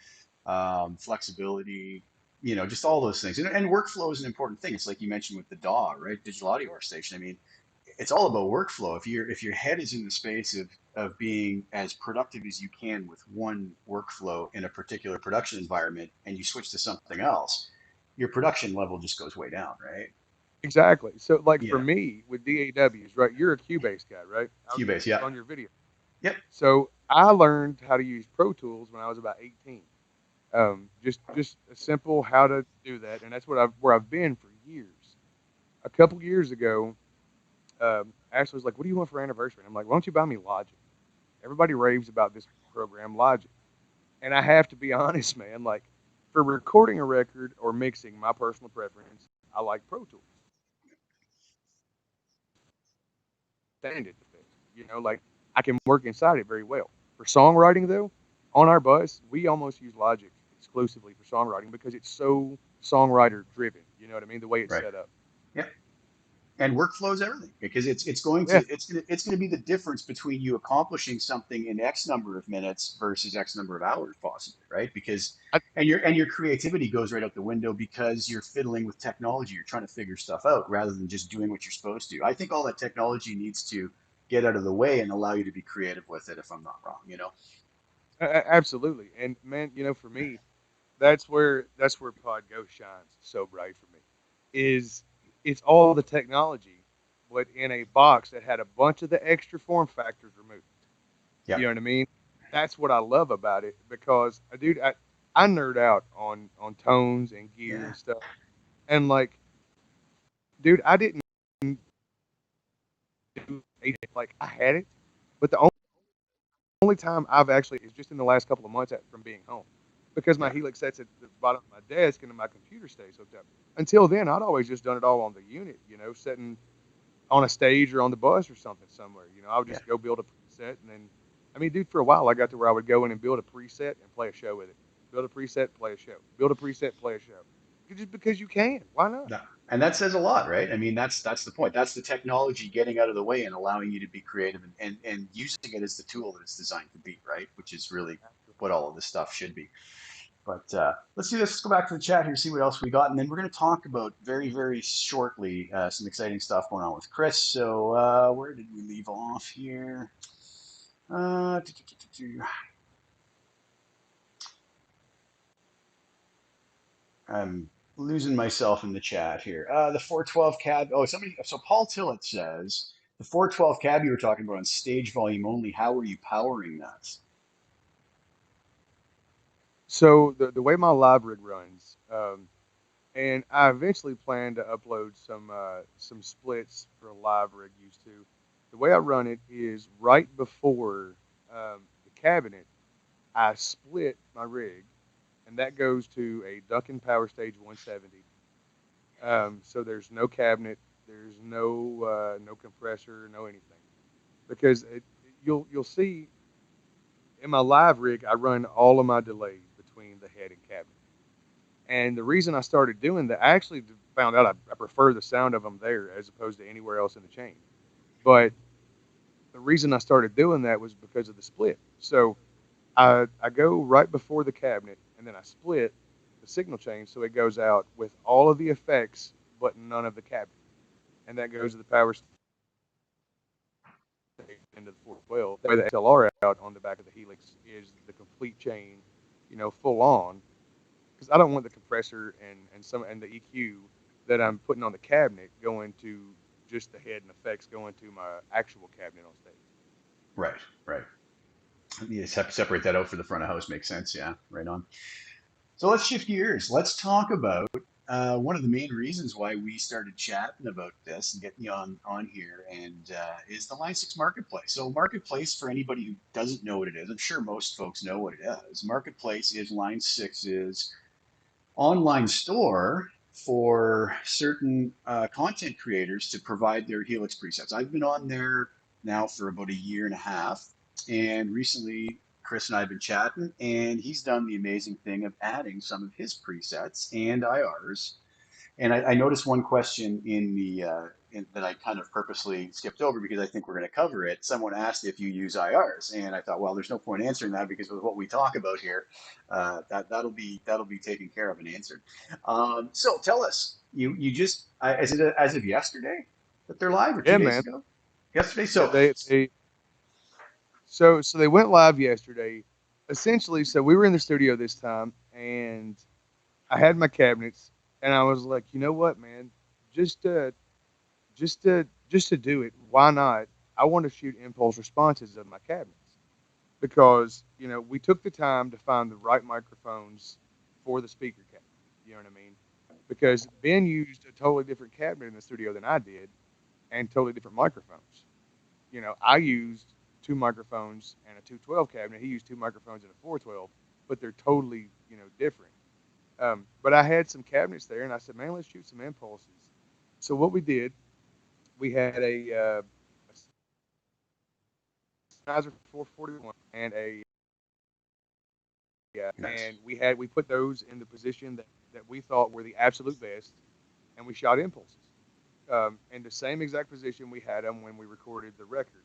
flexibility, just all those things. And workflow is an important thing. It's like you mentioned with the DAW, right? Digital audio workstation. I mean, it's all about workflow. If your head is in the space of being as productive as you can with one workflow in a particular production environment, and you switch to something else, your production level just goes way down, right? Exactly. So, like You for know, me with DAWs, right? You're a Cubase guy, right? I Cubase, just yeah, on your video. yep, So I learned how to use Pro Tools when I was about 18. Just a simple how to do that, and that's where I've been for years. A couple years ago, Ashley was like, "What do you want for anniversary?" And I'm like, "Why don't you buy me Logic?" Everybody raves about this program, Logic, and I have to be honest, man. Like for recording a record or mixing, my personal preference, I like Pro Tools. Stand it the best, like I can work inside it very well. For songwriting, though, on our bus, we almost use Logic exclusively for songwriting because it's so songwriter driven. You know what I mean? The way it's right, set up. yep. And workflow is everything because Yeah, it's going to be the difference between you accomplishing something in X number of minutes versus X number of hours, possibly, right? Because I, and your creativity goes right out the window because you're fiddling with technology. You're trying to figure stuff out rather than just doing what you're supposed to. I think all that technology needs to get out of the way and allow you to be creative with it. If I'm not wrong. absolutely. And man, for me, that's where Pod Go shines so bright for me. Is it's all the technology, but in a box that had a bunch of the extra form factors removed. Yeah, You know what I mean? That's what I love about it because, dude, I nerd out on tones and gear yeah, and stuff. And like, dude, I didn't do like I had it, but the only time I've actually is just in the last couple of months from being home because my yeah, Helix sets at the bottom of my desk and my computer stays hooked up. Until then, I'd always just done it all on the unit, sitting on a stage or on the bus or something somewhere. I would yeah, just go build a preset and then, I mean, dude, for a while I got to where I would go in and build a preset and play a show with it. Build a preset, play a show. Build a preset, play a show. just because you can. Why not? No. And that says a lot, right? I mean, that's the point. That's the technology getting out of the way and allowing you to be creative and using it as the tool that it's designed to be, right? Which is really what all of this stuff should be. But let's see. Let's go back to the chat here, see what else we got, and then we're going to talk about very, very shortly some exciting stuff going on with Chris. So where did we leave off here? Uh, I'm losing myself in the chat here. The 412 cab. Oh, somebody. So Paul Tillett says the 412 cab you were talking about on stage volume only. How were you powering that? So the way my live rig runs, and I eventually plan to upload some splits for a live rig used to. The way I run it is right before the cabinet, I split my rig, and that goes to a Duncan Power Stage 170. So there's no cabinet, there's no compressor, no anything, because you'll see in my live rig I run all of my delays between the head and cabinet. And the reason I started doing that, I actually found out I prefer the sound of them there as opposed to anywhere else in the chain. But the reason I started doing that was because of the split. So I go right before the cabinet and then I split the signal chain so it goes out with all of the effects but none of the cabinet. And that goes to the power stage into the 412. That way the XLR out on the back of the Helix is the complete chain, full on. Because I don't want the compressor and the EQ that I'm putting on the cabinet going to just the head and effects going to my actual cabinet on stage. Right, right. You just have to separate that out for the front of house. Makes sense. Yeah, right on. So let's shift gears. Let's talk about one of the main reasons why we started chatting about this and getting you on here, and is the Line 6 Marketplace. So Marketplace, for anybody who doesn't know what it is, I'm sure most folks know what it is. Marketplace is Line 6's online store for certain content creators to provide their Helix presets. I've been on there now for about a year and a half, and recently Chris and I have been chatting, and he's done the amazing thing of adding some of his presets and IRs. And I noticed one question that I kind of purposely skipped over because I think we're going to cover it. Someone asked if you use IRs, and I thought, well, there's no point answering that because with what we talk about here, that'll be taken care of and answered. So tell us, you just is it as of yesterday that they're live or two Yeah, days man. ago? Yesterday. Yeah, So so they went live yesterday. Essentially, so we were in the studio this time, and I had my cabinets, and I was like, you know what, man, just to just to do it, why not? I want to shoot impulse responses of my cabinets because we took the time to find the right microphones for the speaker cabinet. You know what I mean? Because Ben used a totally different cabinet in the studio than I did, and totally different microphones. I used two microphones and a 212 cabinet. He used two microphones and a 412, but they're totally different. But I had some cabinets there, and I said, man, let's shoot some impulses. So what we did, we had a Sennheiser 441 and nice, we put those in the position that we thought were the absolute best, and we shot impulses in the same exact position we had them when we recorded the record.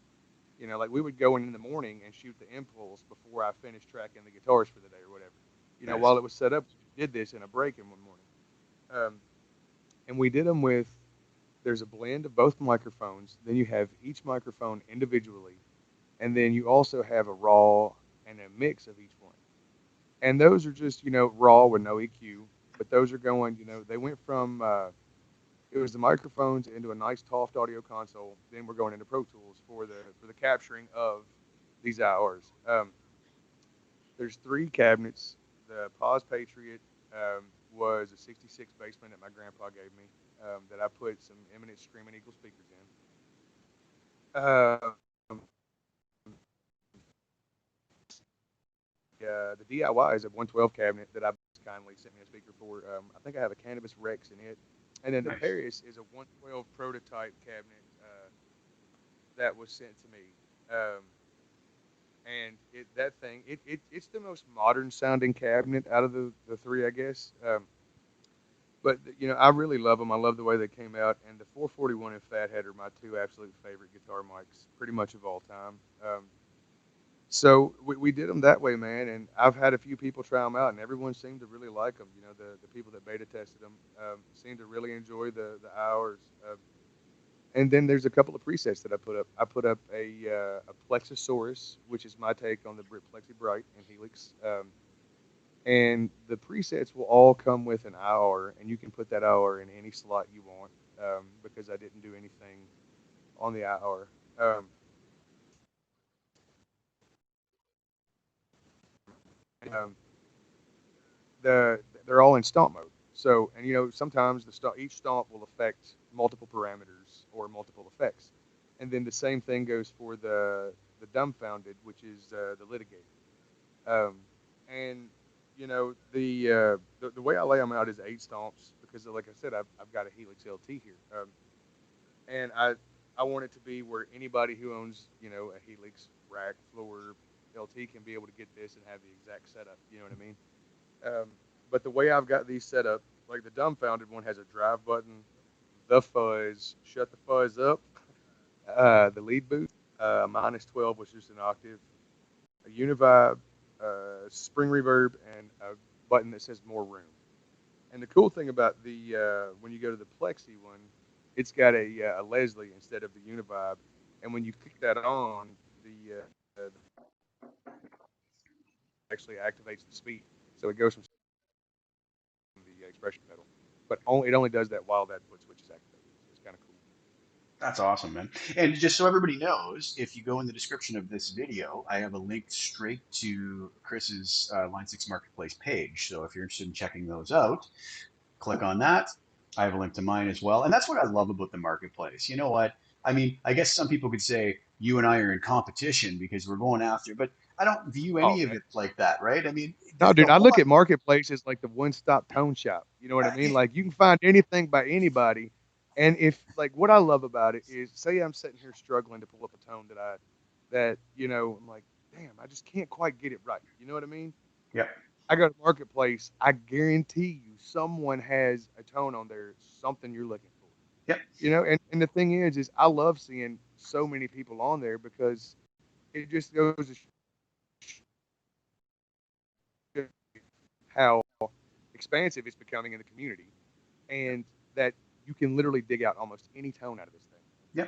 Like we would go in the morning and shoot the impulse before I finished tracking the guitars for the day or whatever. nice, While it was set up, we did this in a break in one morning. And we did them with, there's a blend of both microphones. Then you have each microphone individually. And then you also have a raw and a mix of each one. And those are just, raw with no EQ. But those are going, they went from, it was the microphones into a nice Toft audio console. Then we're going into Pro Tools for the capturing of these IRs. There's three cabinets. The Paz Patriot was a 66 basement that my grandpa gave me that I put some Eminent Screaming Eagle speakers in. The DIY is a 112 cabinet that I've kindly sent me a speaker for. I think I have a Cannabis Rex in it. And then the nice. Paris is a 112 prototype cabinet that was sent to me. And it's the most modern sounding cabinet out of the three, I guess. But I really love them. I love the way they came out, and the 441 and Fathead are my two absolute favorite guitar mics, pretty much of all time. So we did them that way, man. And I've had a few people try them out, and everyone seemed to really like them. The people that beta tested them seemed to really enjoy the hours. And then there's a couple of presets that I put up. I put up a Plexusaurus, which is my take on the Plexi Bright and Helix. And the presets will all come with an hour, and you can put that hour in any slot you want, because I didn't do anything on the hour. Um, the they're all in stomp mode. So, and sometimes each stomp will affect multiple parameters or multiple effects, and then the same thing goes for the dumbfounded, which is the litigator. Um, and the way I lay them out is 8 stomps because, like I said, I've got a Helix LT here, and I want it to be where anybody who owns a Helix rack floor LT can be able to get this and have the exact setup. You know what I mean? But the way I've got these set up, like the dumbfounded one has a drive button, the fuzz, shut the fuzz up, the lead boost, -12, which is an octave, a univibe, spring reverb, and a button that says more room. And the cool thing about the when you go to the Plexi one, it's got a Leslie instead of the univibe, and when you click that on, the actually activates the speed, so it goes from the expression pedal, but it only does that while that foot switch is activated. So it's kind of cool. That's awesome, man. And just so everybody knows, if you go in the description of this video, I have a link straight to Chris's Line 6 Marketplace page. So if you're interested in checking those out, click on that. I have a link to mine as well. And that's what I love about the marketplace. You know what? I mean, I guess some people could say you and I are in competition because we're going after, but I don't view Oh any of man, it like that, right? I mean, no, the dude, I whole look at Marketplace as like the one-stop tone shop. You know what I mean? Like you can find anything by anybody, and if like what I love about it is, say I'm sitting here struggling to pull up a tone that I'm like, damn, I just can't quite get it right. You know what I mean? yeah, I go to Marketplace, I guarantee you someone has a tone on there, something you're looking for. yeah. And the thing is I love seeing so many people on there because it just goes to show how expansive it's becoming in the community, and that you can literally dig out almost any tone out of this thing. Yeah.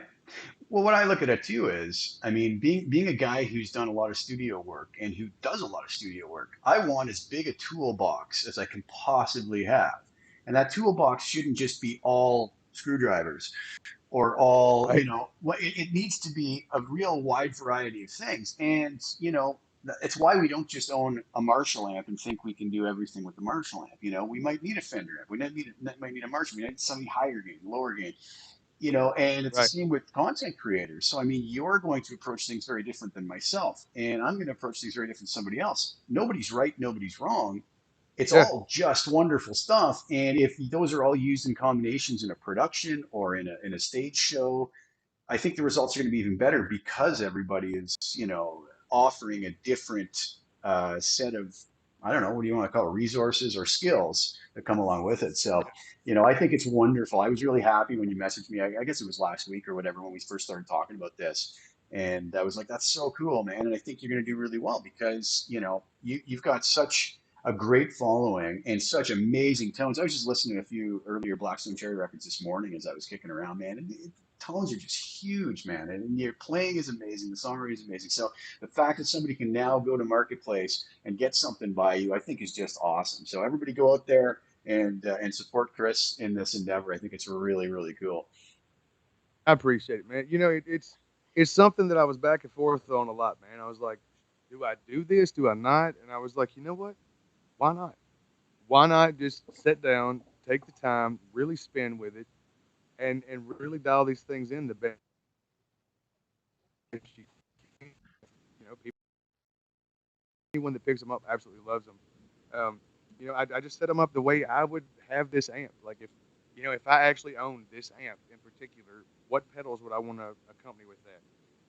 Well, what I look at it too is, I mean, being a guy who's done a lot of studio work and who does a lot of studio work, I want as big a toolbox as I can possibly have. And that toolbox shouldn't just be all screwdrivers or all, Right. what it needs to be a real wide variety of things. And, it's why we don't just own a Marshall amp and think we can do everything with the Marshall amp. We might need a Fender amp. We might need a Marshall. We need something higher gain, lower gain, and it's the Right. same with content creators. So I mean, you're going to approach things very different than myself, and I'm going to approach things very different than somebody else. Nobody's right, nobody's wrong. It's Yeah. all just wonderful stuff. And if those are all used in combinations in a production or in a stage show, I think the results are going to be even better because everybody is, offering a different set of, I don't know, what do you want to call it, resources or skills that come along with it. So, I think it's wonderful. I was really happy when you messaged me. I guess it was last week or whatever when we first started talking about this. And I was like, that's so cool, man. And I think you're going to do really well because, you've got such a great following and such amazing tones. I was just listening to a few earlier Blackstone Cherry records this morning as I was kicking around, man. And tones are just huge, man. And your playing is amazing. The songwriting is amazing. So the fact that somebody can now go to Marketplace and get something by you, I think is just awesome. So everybody go out there and support Chris in this endeavor. I think it's really, really cool. I appreciate it, man. It's something that I was back and forth on a lot, man. I was like, do I do this? Do I not? And I was like, you know what? Why not? Why not just sit down, take the time, really spin with it, and really dial these things in the best you can. People, anyone that picks them up absolutely loves them. Um, I just set them up the way I would have this amp. Like if I actually owned this amp in particular, what pedals would I want to accompany with that?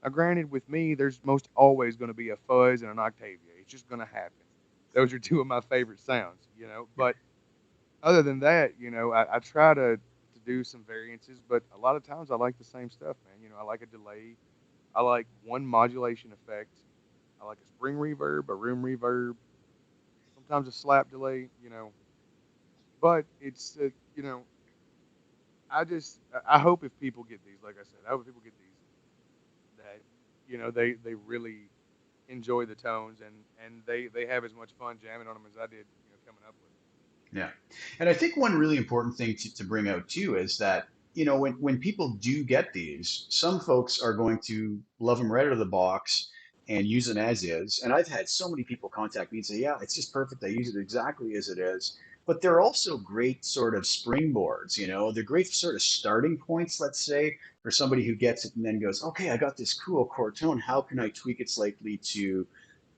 Now, granted, with me, there's most always going to be a fuzz and an Octavia. It's just going to happen. Those are two of my favorite sounds, but other than that, I try to do some variances, but a lot of times I like the same stuff, man. I like a delay. I like one modulation effect. I like a spring reverb, a room reverb, sometimes a slap delay, But it's, I hope if people get these, like I said, I hope if people get these that, they really enjoy the tones and they have as much fun jamming on them as I did, coming up with Yeah. And I think one really important thing to bring out too is that, when people do get these, some folks are going to love them right out of the box and use them as is. And I've had so many people contact me and say, yeah, it's just perfect. I use it exactly as it is. But they're also great sort of springboards, they're great sort of starting points, let's say, for somebody who gets it and then goes, okay, I got this cool chord tone. How can I tweak it slightly to,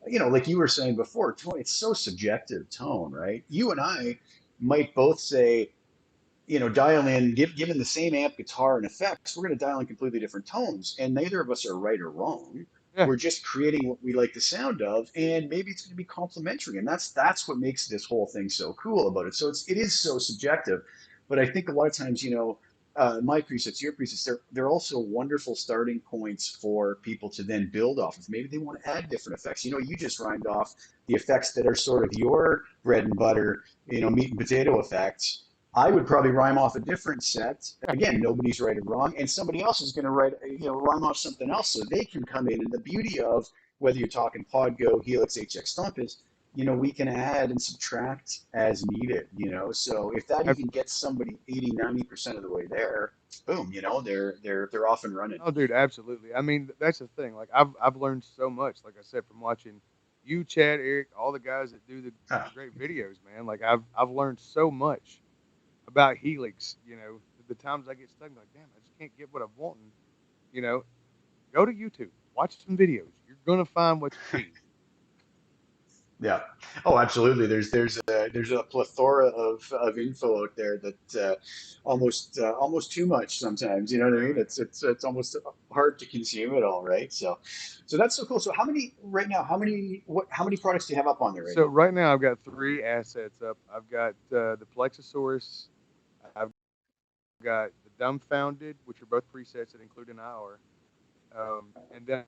like you were saying before, tone, it's so subjective tone, right? You and I might both say, dial in, given the same amp, guitar, and effects, we're going to dial in completely different tones. And neither of us are right or wrong. it. Yeah. We're just creating what we like the sound of, and maybe it's going to be complementary. And that's what makes this whole thing so cool about it. So it is so subjective. But I think a lot of times, my presets, your presets, they're also wonderful starting points for people to then build off of. Maybe they want to add different effects. You just rhymed off the effects that are sort of your bread and butter, meat and potato effects. I would probably rhyme off a different set. Again, nobody's right or wrong, and somebody else is going to rhyme off something else, so they can come in. And the beauty of whether you're talking Podgo, Helix, HX Stomp is, we can add and subtract as needed. So if that even gets somebody 80, 90% of the way there, boom, they're off and running. Oh, dude, absolutely. I mean, that's the thing. Like, I've learned so much. Like I said, from watching you, Chad, Eric, all the guys that do the Ah, great videos, man. Like, I've learned so much about Helix. The times I get stuck, I'm like, damn, I just can't get what I'm wanting. You know, go to YouTube, watch some videos. You're gonna find what you need. yeah. Oh, absolutely. There's a plethora of info out there that almost too much sometimes. You know what I Yeah, mean? man. It's almost hard to consume it all, right? So that's so cool. So how many right now? How many products do you have up on there right So now? right now I've got three assets up. I've got the Plexusaurus. I've got the Dumbfounded, which are both presets that include an IR. And then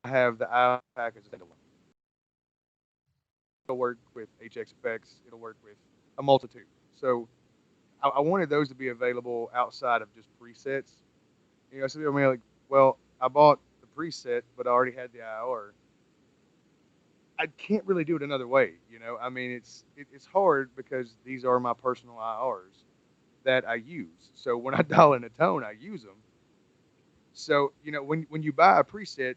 I have the IR package standalone. It'll work with HX effects. It'll work with a multitude. So I wanted those to be available outside of just presets. So people may like, well, I bought the preset, but I already had the IR. I can't really do it another way. I mean, it's hard because these are my personal IRs that I use. So when I dial in a tone, I use them. So when you buy a preset,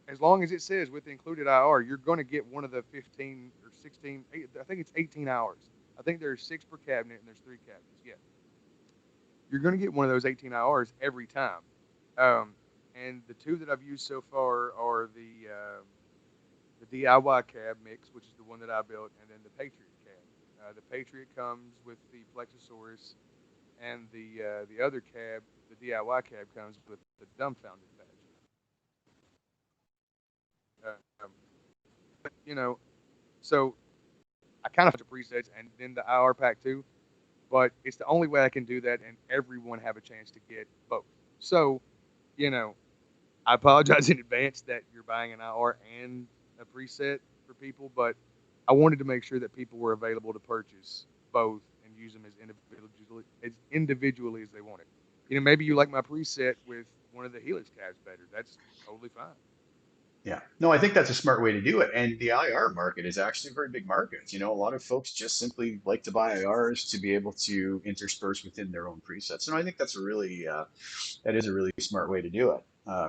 as long as it says with the included IR, you're going to get one of the 15 or 16. I think it's 18 hours. I think there's 6 per cabinet and there's 3 cabinets. Yeah, you're going to get one of those 18 IRs every time. And the two that I've used so far are the DIY cab mix, which is the one that I built, and then the Patriot cab. The Patriot comes with the Plexusaurus, and the other cab, the DIY cab, comes with the Dumbfounded badge. Um, so I kind of have presets and then the IR pack too, but it's the only way I can do that and everyone have a chance to get both. So, you know, I apologize in advance that you're buying an IR and a preset for people, but I wanted to make sure that people were available to purchase both and use them as individually as they wanted. Maybe you like my preset with one of the Helix cabs better. That's totally fine. Yeah. No, I think that's a smart way to do it. And the IR market is actually a very big market. A lot of folks just simply like to buy IRs to be able to intersperse within their own presets. And I think that is a really smart way to do it,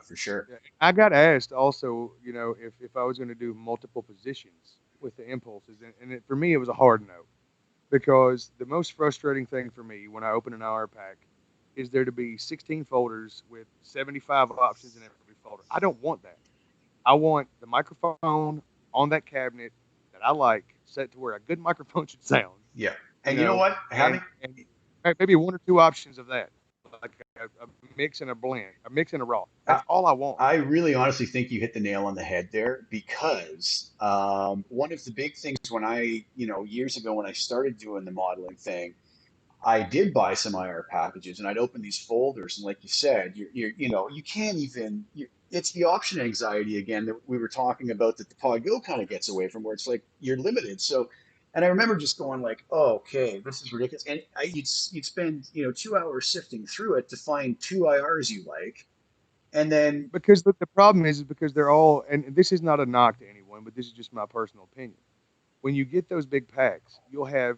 for sure. Yeah. I got asked also, if I was going to do multiple positions with the impulses, and for me it was a hard no because the most frustrating thing for me when I open an IR pack is there to be 16 folders with 75 options in every folder. I don't want that. I want the microphone on that cabinet that I like set to where a good microphone should sound, Yeah. you And you know know, what? and maybe one or two options of that. like a mix and a blend, a mix and a raw. I, That's all I want. I really honestly think you hit the nail on the head there because one of the big things when years ago when I started doing the modeling thing, I did buy some IR packages and I'd open these folders and like you said, you can't even, it's the option anxiety again that we were talking about that the Pod Go kind of gets away from where it's like you're limited. So, and I remember just going like, oh, okay, this is ridiculous. And you'd spend, 2 hours sifting through it to find two IRs you like. And then, Because the problem is because they're all, and this is not a knock to anyone, but this is just my personal opinion. When you get those big packs, you'll have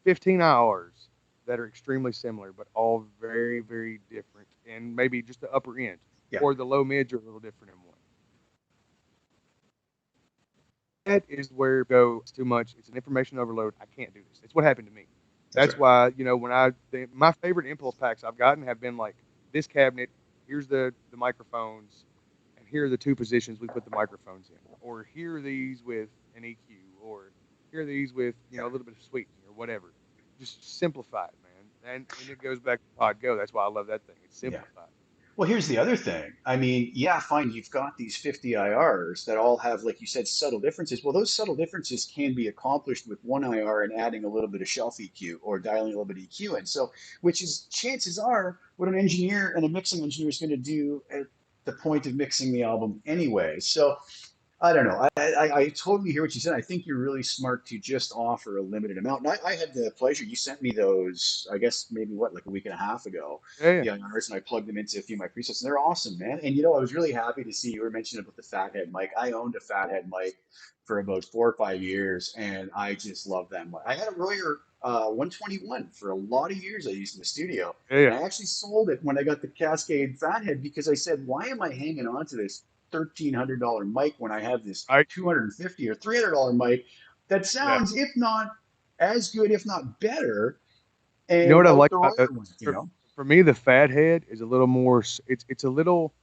15 hours that are extremely similar, but all very, very different, and maybe just the upper end yeah, or the low mids are a little different in one. That is where you go. It's too much. It's an information overload. I can't do this. It's what happened to me. that's That's right. why when my favorite impulse packs I've gotten have been like this cabinet. Here's the microphones, and here are the two positions we put the microphones in, or here are these with an EQ, or here are these with Yeah, a little bit of sweetening or whatever. Just simplify it, man. And it goes back to Pod Go. That's why I love that thing. It's yeah. simplified. Well, here's the other thing. I mean, yeah, fine, you've got these 50 IRs that all have, like you said, subtle differences. Well, those subtle differences can be accomplished with one IR and adding a little bit of shelf EQ or dialing a little bit of EQ in. So, which is chances are what an engineer and a mixing engineer is going to do at the point of mixing the album anyway. So, I don't know. I totally hear what you said. I think you're really smart to just offer a limited amount. And I had the pleasure, you sent me those, I guess maybe what, like a week and a half ago, Yeah, yeah, the IRs, and I plugged them into a few of my presets, and they're awesome, man. And I was really happy to see you were mentioning about the Fathead mic. I owned a Fathead mic for about 4 or 5 years, and I just love that mic. I had a Royer 121 for a lot of years I used in the studio. yeah, yeah. And I actually sold it when I got the Cascade Fathead because I said, why am I hanging on to this $1,300 mic when I have this I $250 or $300 mic that yeah. sounds, if not as good, if not better, You know and what I out like the about Royer one, for me the Fathead is a little more. It's a little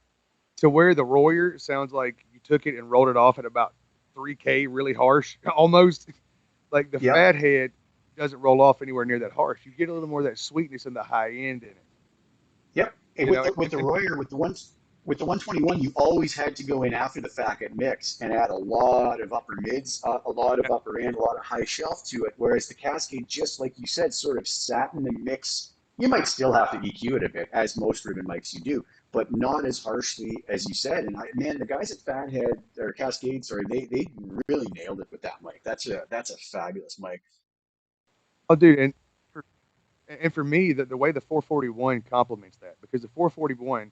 to where the Royer sounds like you took it and rolled it off at about 3K, really harsh, almost like the Yep. Fathead doesn't roll off anywhere near that harsh. You get a little more of that sweetness in the high end in it. Yep. And You with know, the Royer, with the 121, you always had to go in after the fact at mix and add a lot of upper mids, a lot of upper end, a lot of high shelf to it. Whereas the Cascade, just like you said, sort of sat in the mix. You might still have to EQ it a bit, as most ribbon mics you do, but not as harshly as you said. And man, the guys at Fathead or Cascade, sorry, they really nailed it with that mic. That's a fabulous mic. oh, dude, for, and for me, the way the 441 complements that because the 441,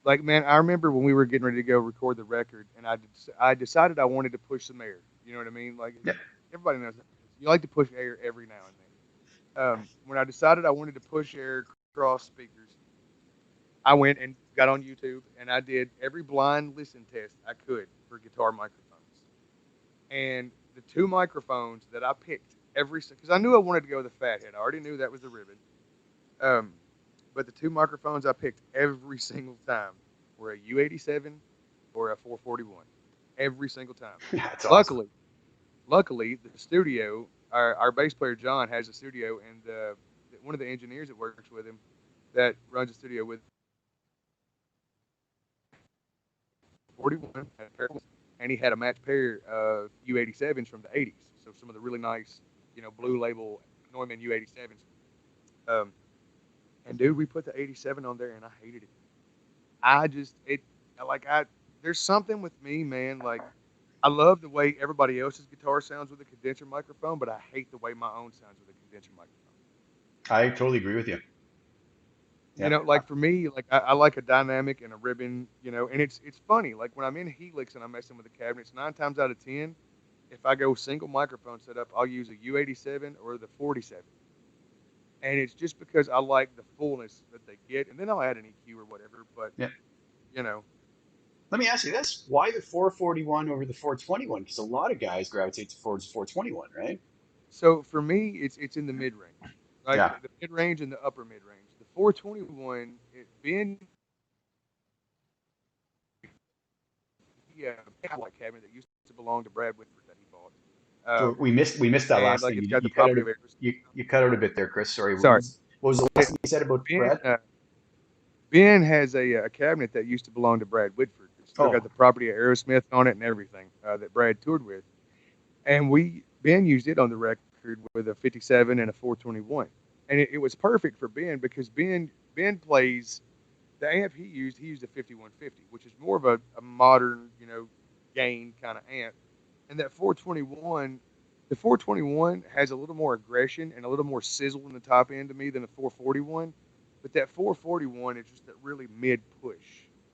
like man, I remember when we were getting ready to go record the record, and I decided I wanted to push some air. You know what I mean? Like Yeah. everybody knows that. You like to push air every now and then. When I decided I wanted to push air across speakers, I went and got on YouTube and I did every blind listen test I could for guitar microphones. And the two microphones that I picked because I knew I wanted to go with the Fathead. I already knew that was the ribbon. Um, but the two microphones I picked every single time were a U87 or a 441. Every single time. That's awesome. Luckily, luckily, the studio, our bass player John has a studio, and one of the engineers that works with him that runs a studio with 41 and he had a match pair of U87s from the 80s. So some of the really nice, blue label Neumann U87s. Um, and dude, we put the 87 on there, and I hated it. I just it like I there's something with me, man. Like I love the way everybody else's guitar sounds with a condenser microphone, but I hate the way my own sounds with a condenser microphone. I totally agree with you. Yeah. Like for me, like I like a dynamic and a ribbon, and it's funny. Like when I'm in Helix and I'm messing with the cabinets, 9 times out of 10, if I go single microphone setup, I'll use a U87 or the 47, and it's just because I like the fullness that they get, and then I'll add an EQ or whatever. But Yeah. you know, Let me ask you this. Why the 441 over the 421? Because a lot of guys gravitate towards 421, right? so for me, it's in the mid range, like Yeah. the mid range and the upper mid range. The 421, it being yeah, like cabinet that used to belong to Brad Whitford that he bought. So Um, we missed that and last like thing. it's You, got the you cut out property a of air. you cut out a bit there, Chris. Sorry. Sorry, What was the last it thing you said about being Brad? Ben has a cabinet that used to belong to Brad Whitford. It's still got Oh, the property of Aerosmith on it and everything that Brad toured with. And Ben used it on the record with a 57 and a 421, and it was perfect for Ben because Ben plays the amp he used a 5150, which is more of a modern gain kind of amp, and that 421. The 421 has a little more aggression and a little more sizzle in the top end to me than the 441, but that 441 is just a really mid push,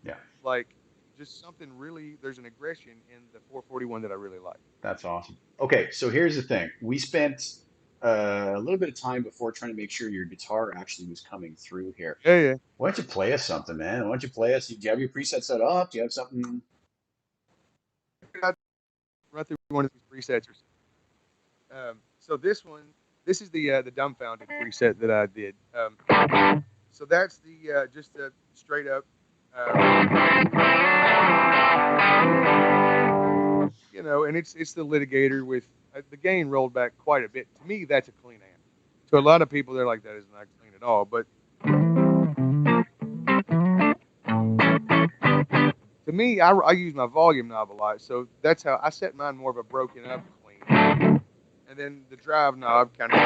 yeah. like just something really. There's an aggression in the 441 that I really like. That's awesome. Okay, so here's the thing. We spent a little bit of time before trying to make sure your guitar actually was coming through here. Yeah, yeah. Why don't you play us something, man? Why don't you play us? Do you have your preset set up? Do you have something? I run through one of these presets. So this is the dumbfounded preset that I did. So that's the just a straight up, and it's the litigator with the gain rolled back quite a bit. To me, that's a clean amp. To a lot of people, they're like that is not clean at all. But to me, I use my volume knob a lot, so that's how I set mine more of a broken up clean. And then the drive knob kind of.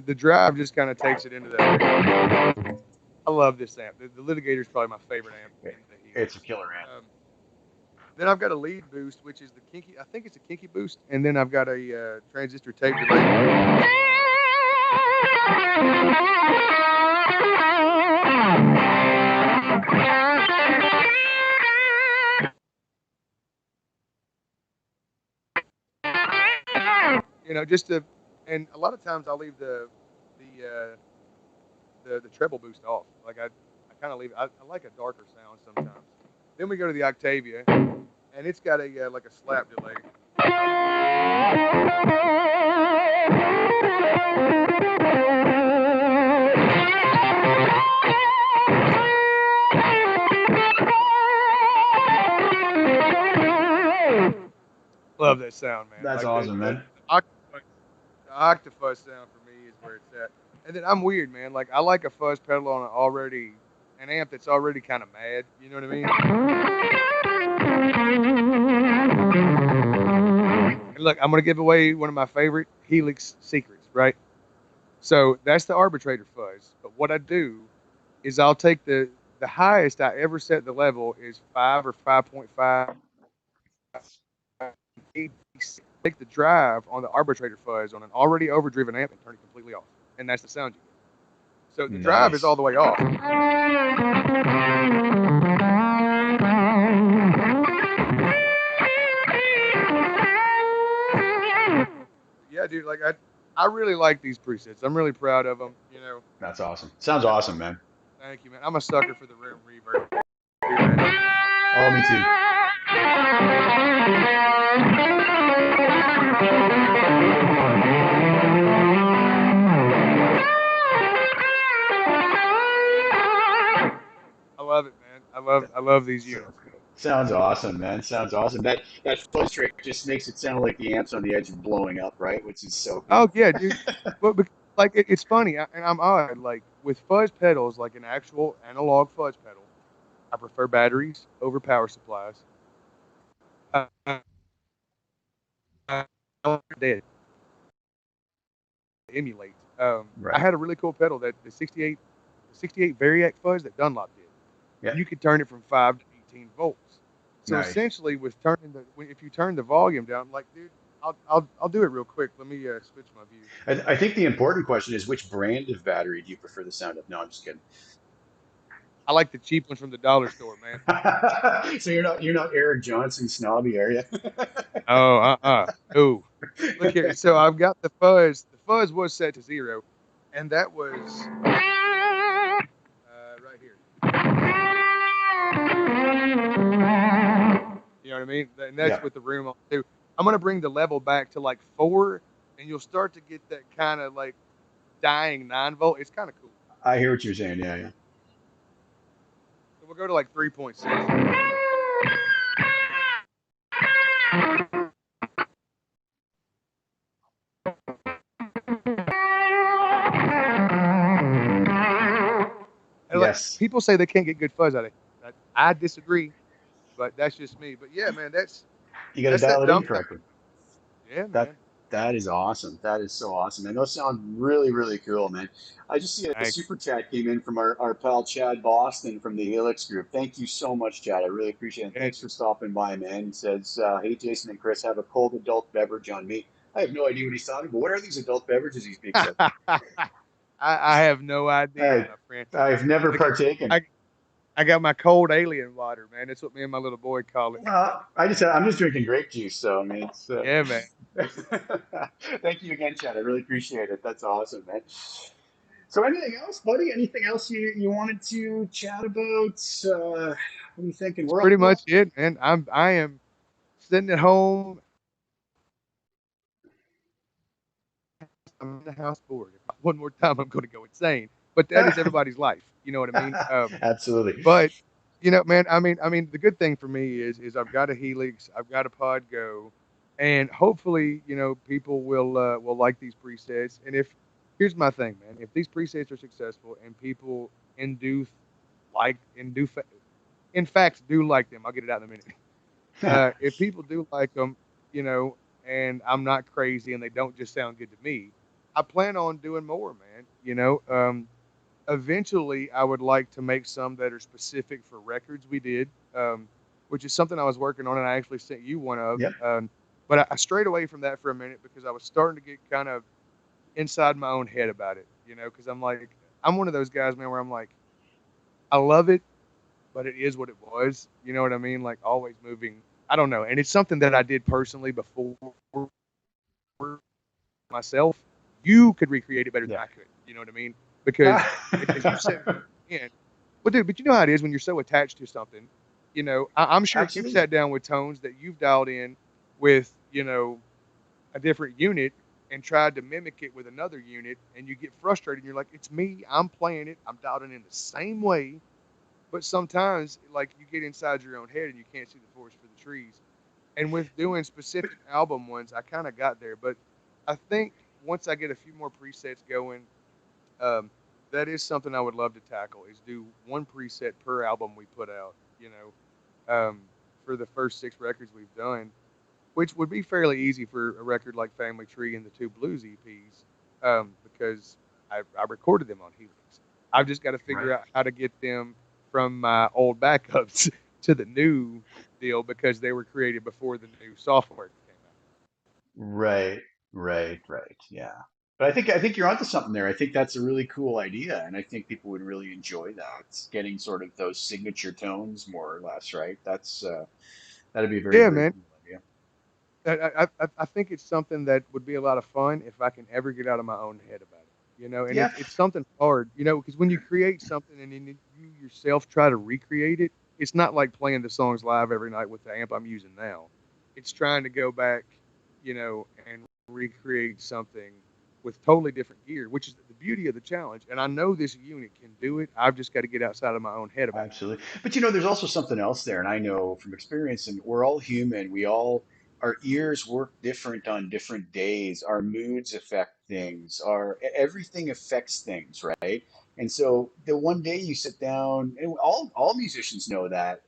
The drive just kind of takes it into that. I love this amp. The Litigator is probably my favorite amp in the heat. It's a killer amp. Then I've got a lead boost, which is the kinky. I think it's a kinky boost, and then I've got a transistor tape delay. And a lot of times I'll leave the treble boost off. Like I kind of leave. I like a darker sound sometimes. Then we go to the Octavia, and it's got a like a slap delay. Love that sound, man. That's like awesome, man. The octafuzz sound for me is where it's at. And then I'm weird, man. Like I like a fuzz pedal on an amp that's already kind of mad. You know what I mean? And look, I'm gonna give away one of my favorite Helix secrets, right? So that's the arbitrator fuzz. But what I do is I'll take the highest I ever set the level is 5 or 5.5. Take the drive on the arbitrator fuzz on an already overdriven amp and turn it completely off, and that's the sound you get. So the drive is all the way off. Yeah, dude. Like I really like these presets. I'm really proud of them. That's awesome. Sounds awesome, man. Thank you, man. I'm a sucker for the room reverb. Oh, me too. I love it, man. I love these units. Sounds awesome, man. Sounds awesome. That fuzz trick just makes it sound like the amp's on the edge of blowing up, right? Which is so cool. Oh yeah, dude. but like it's funny, and I'm odd. Like with fuzz pedals, like an actual analog fuzz pedal, I prefer batteries over power supplies. Dead. Emulate. I Right. had a really cool pedal that the 68 Variac fuzz that Dunlop did. Yeah. You could turn it from 5 to 18 volts. So Nice. essentially, if you turn the volume down, like, dude, I'll do it real quick. Let me switch my view. I think the important question is which brand of battery do you prefer the sound of? No, I'm just kidding. I like the cheap ones from the dollar store, man. So you're not Eric Johnson snobby, are you? Oh, Ooh. Look here. So I've got the fuzz. The fuzz was set to 0, and that was right here. You know what I mean? And that's with the room on too. I'm gonna bring the level back to like 4, and you'll start to get that kind of like dying 9-volt. It's kind of cool. I hear what you're saying. Yeah. So we'll go to like 3.6. Yes, people say they can't get good fuzz out of it. I disagree, but that's just me. But yeah, man, you got to that's dial that it in dumb thing. correctly. Yeah, That man. that is awesome. That is so awesome, and those sound really, really cool, man. I just see a Thank super chat came in from our pal Chad Boston from the Helix Group. Thank you so much, Chad. I really appreciate it. you. Yeah, Thanks for stopping by, man. He says, "Hey, Jason and Chris, have a cold adult beverage on me." I have no idea what he's talking about. What are these adult beverages he speaks of? I have no idea, I my friend. I've never Like partaken. I I got my cold alien water, man. That's what me and my little boy call it. Well, I'm just drinking grape juice, so I mean, it's. Yeah, man. Thank you again, Chad. I really appreciate it. That's awesome, man. So, anything else, buddy? Anything else you wanted to chat about? What are you thinking? That's pretty much it, man. I am sitting at home. I'm in the house bored. If I, one more time, I'm going to go insane. But that is everybody's life. You know what I mean? Absolutely. But you know, man, I mean, the good thing for me is I've got a Helix, I've got a Pod Go, and hopefully, you know, people will like these presets. And if here's my thing, man, if these presets are successful and people in do like and do fa- in fact do like them, I'll get it out in a minute. If people do like them, you know, and I'm not crazy and they don't just sound good to me, I plan on doing more, man. You know, eventually I would like to make some that are specific for records we did, which is something I was working on, and I actually sent you one of. Yep. But I strayed away from that for a minute because I was starting to get kind of inside my own head about it, you know, because I'm like, I'm one of those guys, man, where I'm like, I love it, but it is what it was. You know what I mean? Like always moving. I don't know. And it's something that I did personally before myself. You could recreate it better than Yeah. I could. You know what I mean? Because as you said, in, well, dude, but you know how it is when you're so attached to something. You know, I'm sure you've Absolutely. sat down with tones that you've dialed in with, you know, a different unit and tried to mimic it with another unit, and you get frustrated. And you're like, it's me. I'm playing it. I'm dialed in the same way. But sometimes, like, you get inside your own head and you can't see the forest for the trees. And with doing specific album ones, I kind of got there. But I think once I get a few more presets going, um, that is something I would love to tackle. Is do one preset per album we put out. You know, for the first 6 records we've done, which would be fairly easy for a record like Family Tree and the two blues EPs, because I recorded them on Helix. I've just got to Right. figure out how to get them from my old backups to the new deal because they were created before the new software came out. Right. Right. Right. Yeah. But I think you're onto something there. I think that's a really cool idea, and I think people would really enjoy that. It's getting sort of those signature tones, more or less, right? That'd be a very, Yeah, very man. cool idea. I think it's something that would be a lot of fun if I can ever get out of my own head about it. You know, and Yeah. it's something hard, you know, because when you create something and then you yourself try to recreate it, it's not like playing the songs live every night with the amp I'm using now. It's trying to go back, you know, and recreate something with totally different gear, which is the beauty of the challenge. And I know this unit can do it. I've just got to get outside of my own head about it. Absolutely. But there's also something else there, and I know from experience, and we're all human. Our ears work different on different days. Our moods affect things. Everything affects things, right? And so the one day you sit down, and all musicians know that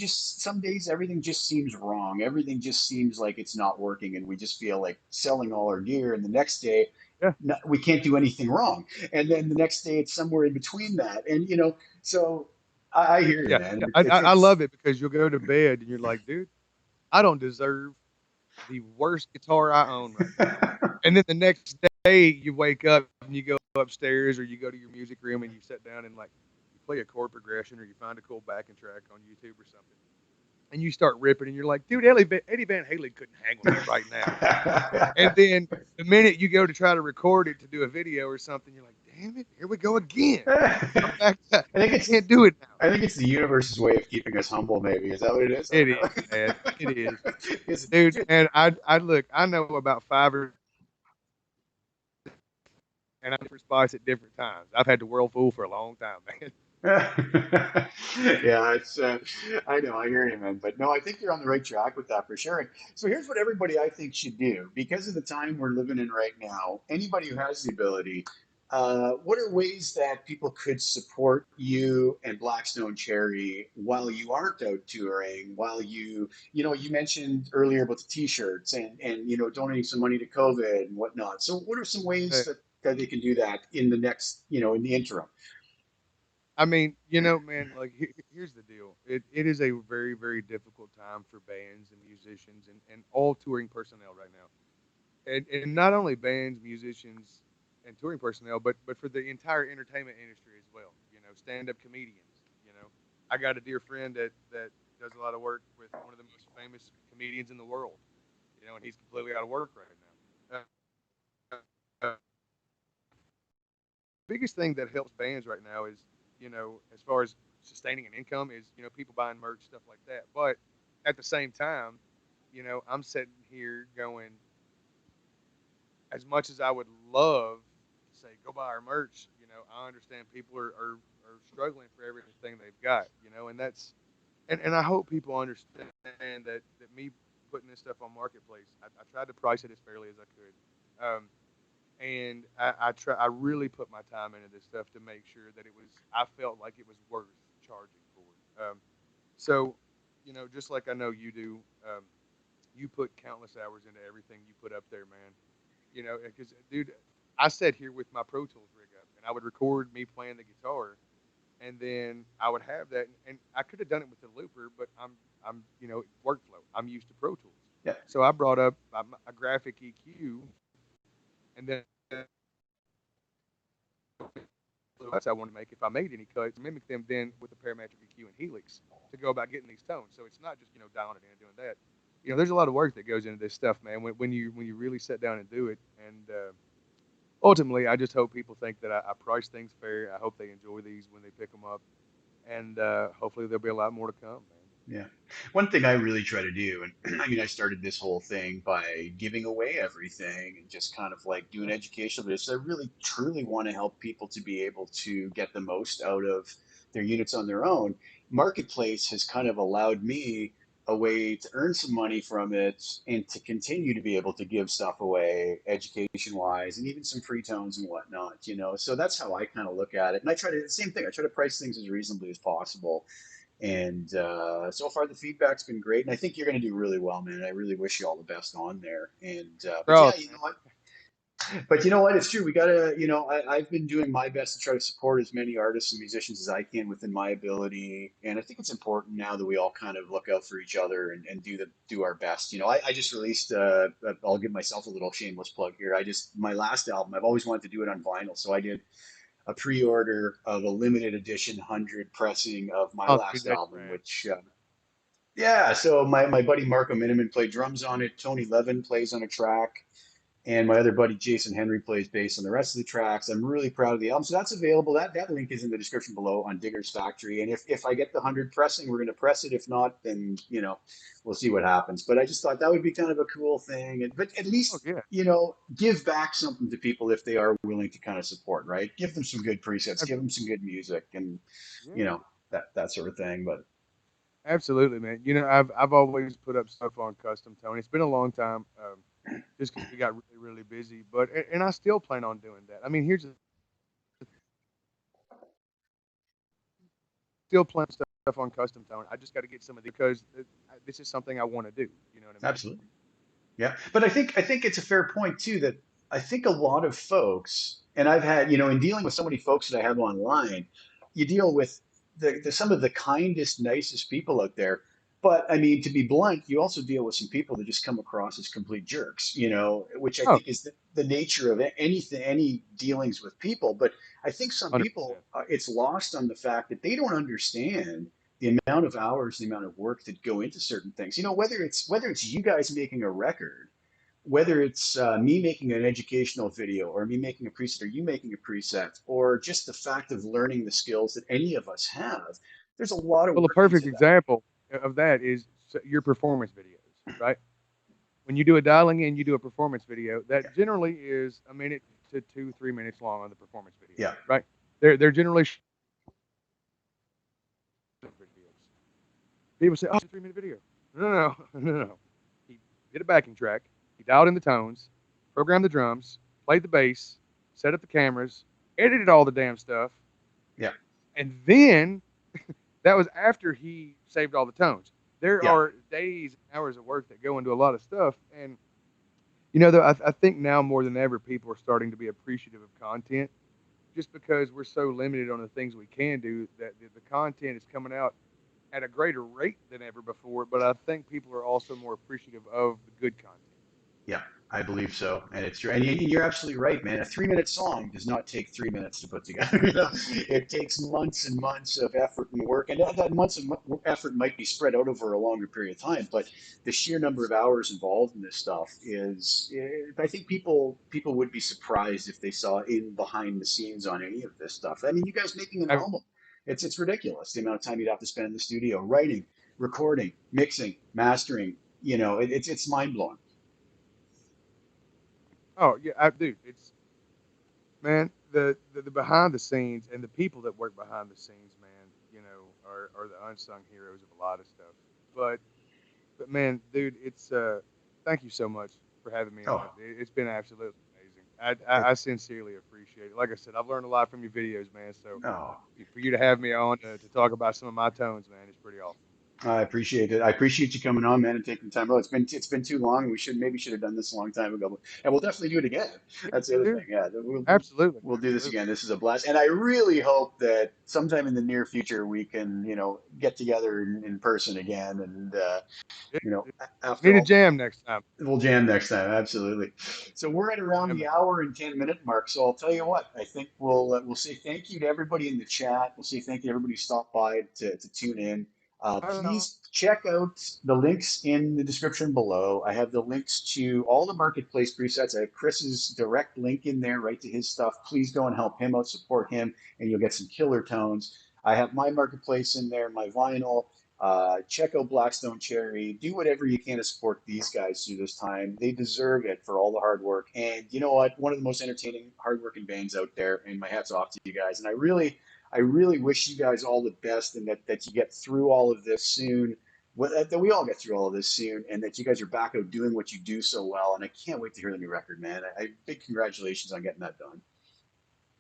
some days everything just seems wrong. Everything just seems like it's not working, and we just feel like selling all our gear. And the next day, Yeah. no, we can't do anything wrong. And then the next day, it's somewhere in between that. And so I hear you, Yeah. man. I love it because you'll go to bed and you're like, dude, I don't deserve the worst guitar I own right now. And then the next day you wake up and you go upstairs or you go to your music room and you sit down and like you play a chord progression or you find a cool backing track on YouTube or something. And you start ripping and you're like, dude, Eddie Van Halen couldn't hang with me right now. And then the minute you go to try to record it to do a video or something, you're like, damn it, here we go again. I'm back. I I think it's can't do it now. I think it's the universe's way of keeping us humble. Maybe is that what it is? I It don't is, man. It is. know. Dude, and I look, I know about 5 or and I different spots at different times. I've had the world fool for a long time, man. Yeah, it's I know, I hear you, man. But no, I think you're on the right track with that for sure. And so here's what everybody I think should do because of the time we're living in right now. Anybody who has the ability, what are ways that people could support you and Blackstone Cherry while you aren't out touring? While you mentioned earlier about the T-shirts and donating some money to COVID and whatnot. So, what are some ways But, that they can do that in the next, in the interim? I mean, man, like here's the deal. It is a very, very difficult time for bands and musicians and all touring personnel right now. And not only bands, musicians, and touring personnel, but for the entire entertainment industry as well. Stand-up comedians. You know, I got a dear friend that does a lot of work with one of the most famous comedians in the world. And he's completely out of work right now. Uh, biggest thing that helps bands right now is, as far as sustaining an income, is people buying merch, stuff like that. But at the same time, I'm sitting here going, as much as I would love to say go buy our merch, I understand people are struggling for everything they've got, and and I hope people understand that me putting this stuff on marketplace, I tried to price it as fairly as I could. And I really put my time into this stuff to make sure that I felt like it was worth charging for it. So, just like I know you do, you put countless hours into everything you put up there, man. Because dude, I sat here with my Pro Tools rig up, and I would record me playing the guitar, and then I would have that, and I could have done it with the looper, but I'm workflow. I'm used to Pro Tools, Yeah. so I brought up a graphic EQ, and then cuts I wanted to make, if I made any cuts, mimic them then with the parametric EQ and Helix to go about getting these tones. So it's not just dialing it in and doing that. There's a lot of work that goes into this stuff, man. When you really sit down and do it, and ultimately, I just hope people think that I price things fair. I hope they enjoy these when they pick them up, and hopefully there'll be a lot more to come, man. Yeah. One thing I really try to do, and I mean, I started this whole thing by giving away everything and just kind of like doing Yeah. educational videos. So I really truly want to help people to be able to get the most out of their units on their own. Marketplace has kind of allowed me a way to earn some money from it and to continue to be able to give stuff away education wise and even some free tones and whatnot. So that's how I kind of look at it. And I try to, the same thing, I try to price things as reasonably as possible, and so far, the feedback's been great, and I think you're going to do really well, man. I really wish you all the best on there. And but Bro, yeah, you know what? But you know what? It's true. We gotta, I've been doing my best to try to support as many artists and musicians as I can within my ability, and I think it's important now that we all kind of look out for each other and do our best. I just released. I'll give myself a little shameless plug here. My last album. I've always wanted to do it on vinyl, so I did a pre-order of a limited edition 100 pressing of my oh, dude, last that's album, rad. which yeah, so my buddy Marco Miniman played drums on it. Tony Levin plays on a track, and my other buddy Jason Henry plays bass on the rest of the tracks. I'm really proud of the album. So that's available. That link is in the description below on Digger's Factory. And if I get the 100 pressing, we're going to press it. If not, then we'll see what happens. But I just thought that would be kind of a cool thing. But at Oh least yeah, give back something to people if they are willing to kind of support. Right? Give them some good presets. Give them some good music, and yeah. you know that sort of thing. But Absolutely, man. I've always put up stuff on custom tone. It's been a long time, just because we got really really busy. But and I still plan on doing that. I mean, here's the still playing stuff on custom tone. I just got to get some of these because this is something I want to do. You know what I mean? absolutely. Yeah, but I think it's a fair point too that I think a lot of folks, and I've had, in dealing with so many folks that I have online, you deal with some of the kindest, nicest people out there. But I mean, to be blunt, you also deal with some people that just come across as complete jerks, which I Oh, think is the nature of anything, any dealings with people. But I think some 100%. people, it's lost on the fact that they don't understand the amount of hours, the amount of work that go into certain things. Whether it's you guys making a record, whether it's me making an educational video, or me making a preset, or you making a preset, or just the fact of learning the skills that any of us have. There's a lot of Well, a work perfect into that. example of that is your performance videos, right? When you do a dialing in, you do a performance video Yeah, that generally is a minute to 2 3 minutes long on the performance video, yeah, right? They're generally videos. People say, "Oh, it's a 3 minute video." No, no, no, no, no. He did a backing track. He dialed in the tones, programmed the drums, played the bass, set up the cameras, edited all the damn stuff, Yeah. and then that was after he saved all the tones. There Yeah. are days, hours of work that go into a lot of stuff, and you know, though, I think now more than ever, people are starting to be appreciative of content, just because we're so limited on the things we can do that the content is coming out at a greater rate than ever before. But I think people are also more appreciative of the good content. Yeah, I believe so, and it's true. And you're absolutely right, man. A 3 minute song does not take 3 minutes to put together. It takes months and months of effort and work, and that months of effort might be spread out over a longer period of time. But the sheer number of hours involved in this stuff is, I think people would be surprised if they saw in behind the scenes on any of this stuff. I mean, you guys making an I, album, it's ridiculous the amount of time you'd have to spend in the studio writing, recording, mixing, mastering. It's mind blowing. oh yeah, dude, it's man, the behind the scenes and the people that work behind the scenes, man, you know, are the unsung heroes of a lot of stuff. But but man, dude, it's thank you so much for having me on. Oh, It's been absolutely amazing. it, I sincerely appreciate it. Like I said, I've learned a lot from your videos, man. So oh, for you to have me on to talk about some of my tones, man, it's pretty awesome. I appreciate it. I appreciate you coming on, man, and taking the time. Oh, it's been too long. We should have done this a long time ago, and we'll definitely do it again. Yeah, That's the other dude, thing. Yeah, we'll absolutely, we'll do this absolutely. again. This is a blast, and I really hope that sometime in the near future we can, get together in person again, and Yeah, after need a all. jam next time. We'll jam next time, absolutely. So we're at around Yeah, the man. hour and 10 minute mark. So I'll tell you what, I think we'll say thank you to everybody in the chat. We'll say thank you to everybody who stopped by to tune in. Uh, Please check out the links in the description below. I have the links to all the marketplace presets. I have Chris's direct link in there, right to his stuff. Please go and help him out, support him, and you'll get some killer tones. I have my marketplace in there, my vinyl. Check out Blackstone Cherry. Do whatever you can to support these guys through this time. They deserve it for all the hard work. And you know what? One of the most entertaining, hardworking bands out there. And my hat's off to you guys. And I really wish you guys all the best, and that you get through all of this soon. That we all get through all of this soon, and that you guys are back out doing what you do so well. And I can't wait to hear the new record, man. Big congratulations on getting that done.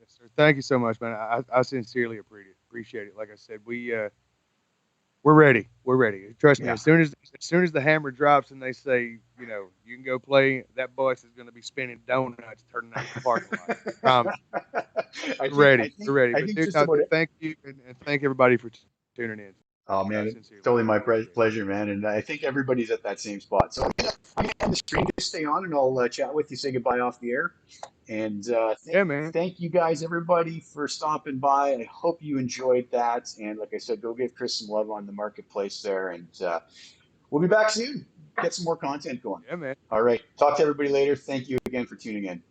yes, sir. Thank you so much, man. I sincerely appreciate it. Like I said, we're ready. We're ready. Trust me. Yeah. As soon as the hammer drops and they say, you know, you can go play, that bus is going to be spinning donuts, turning out the parking lot. Promise. I We're think I ready. think We're ready. I But think dude, just no, about it. thank you and thank everybody for tuning in. Oh I man, sincerely totally my appreciate it. pleasure, man. And I think everybody's at that same spot. So I'm gonna end the stream. Just stay on, and I'll chat with you. Say goodbye off the air. And Yeah, man. thank you guys, everybody, for stopping by. I hope you enjoyed that. And like I said, go give Chris some love on the marketplace there. And we'll be back soon. Get some more content going. Yeah, man. All right. Talk to everybody later. Thank you again for tuning in.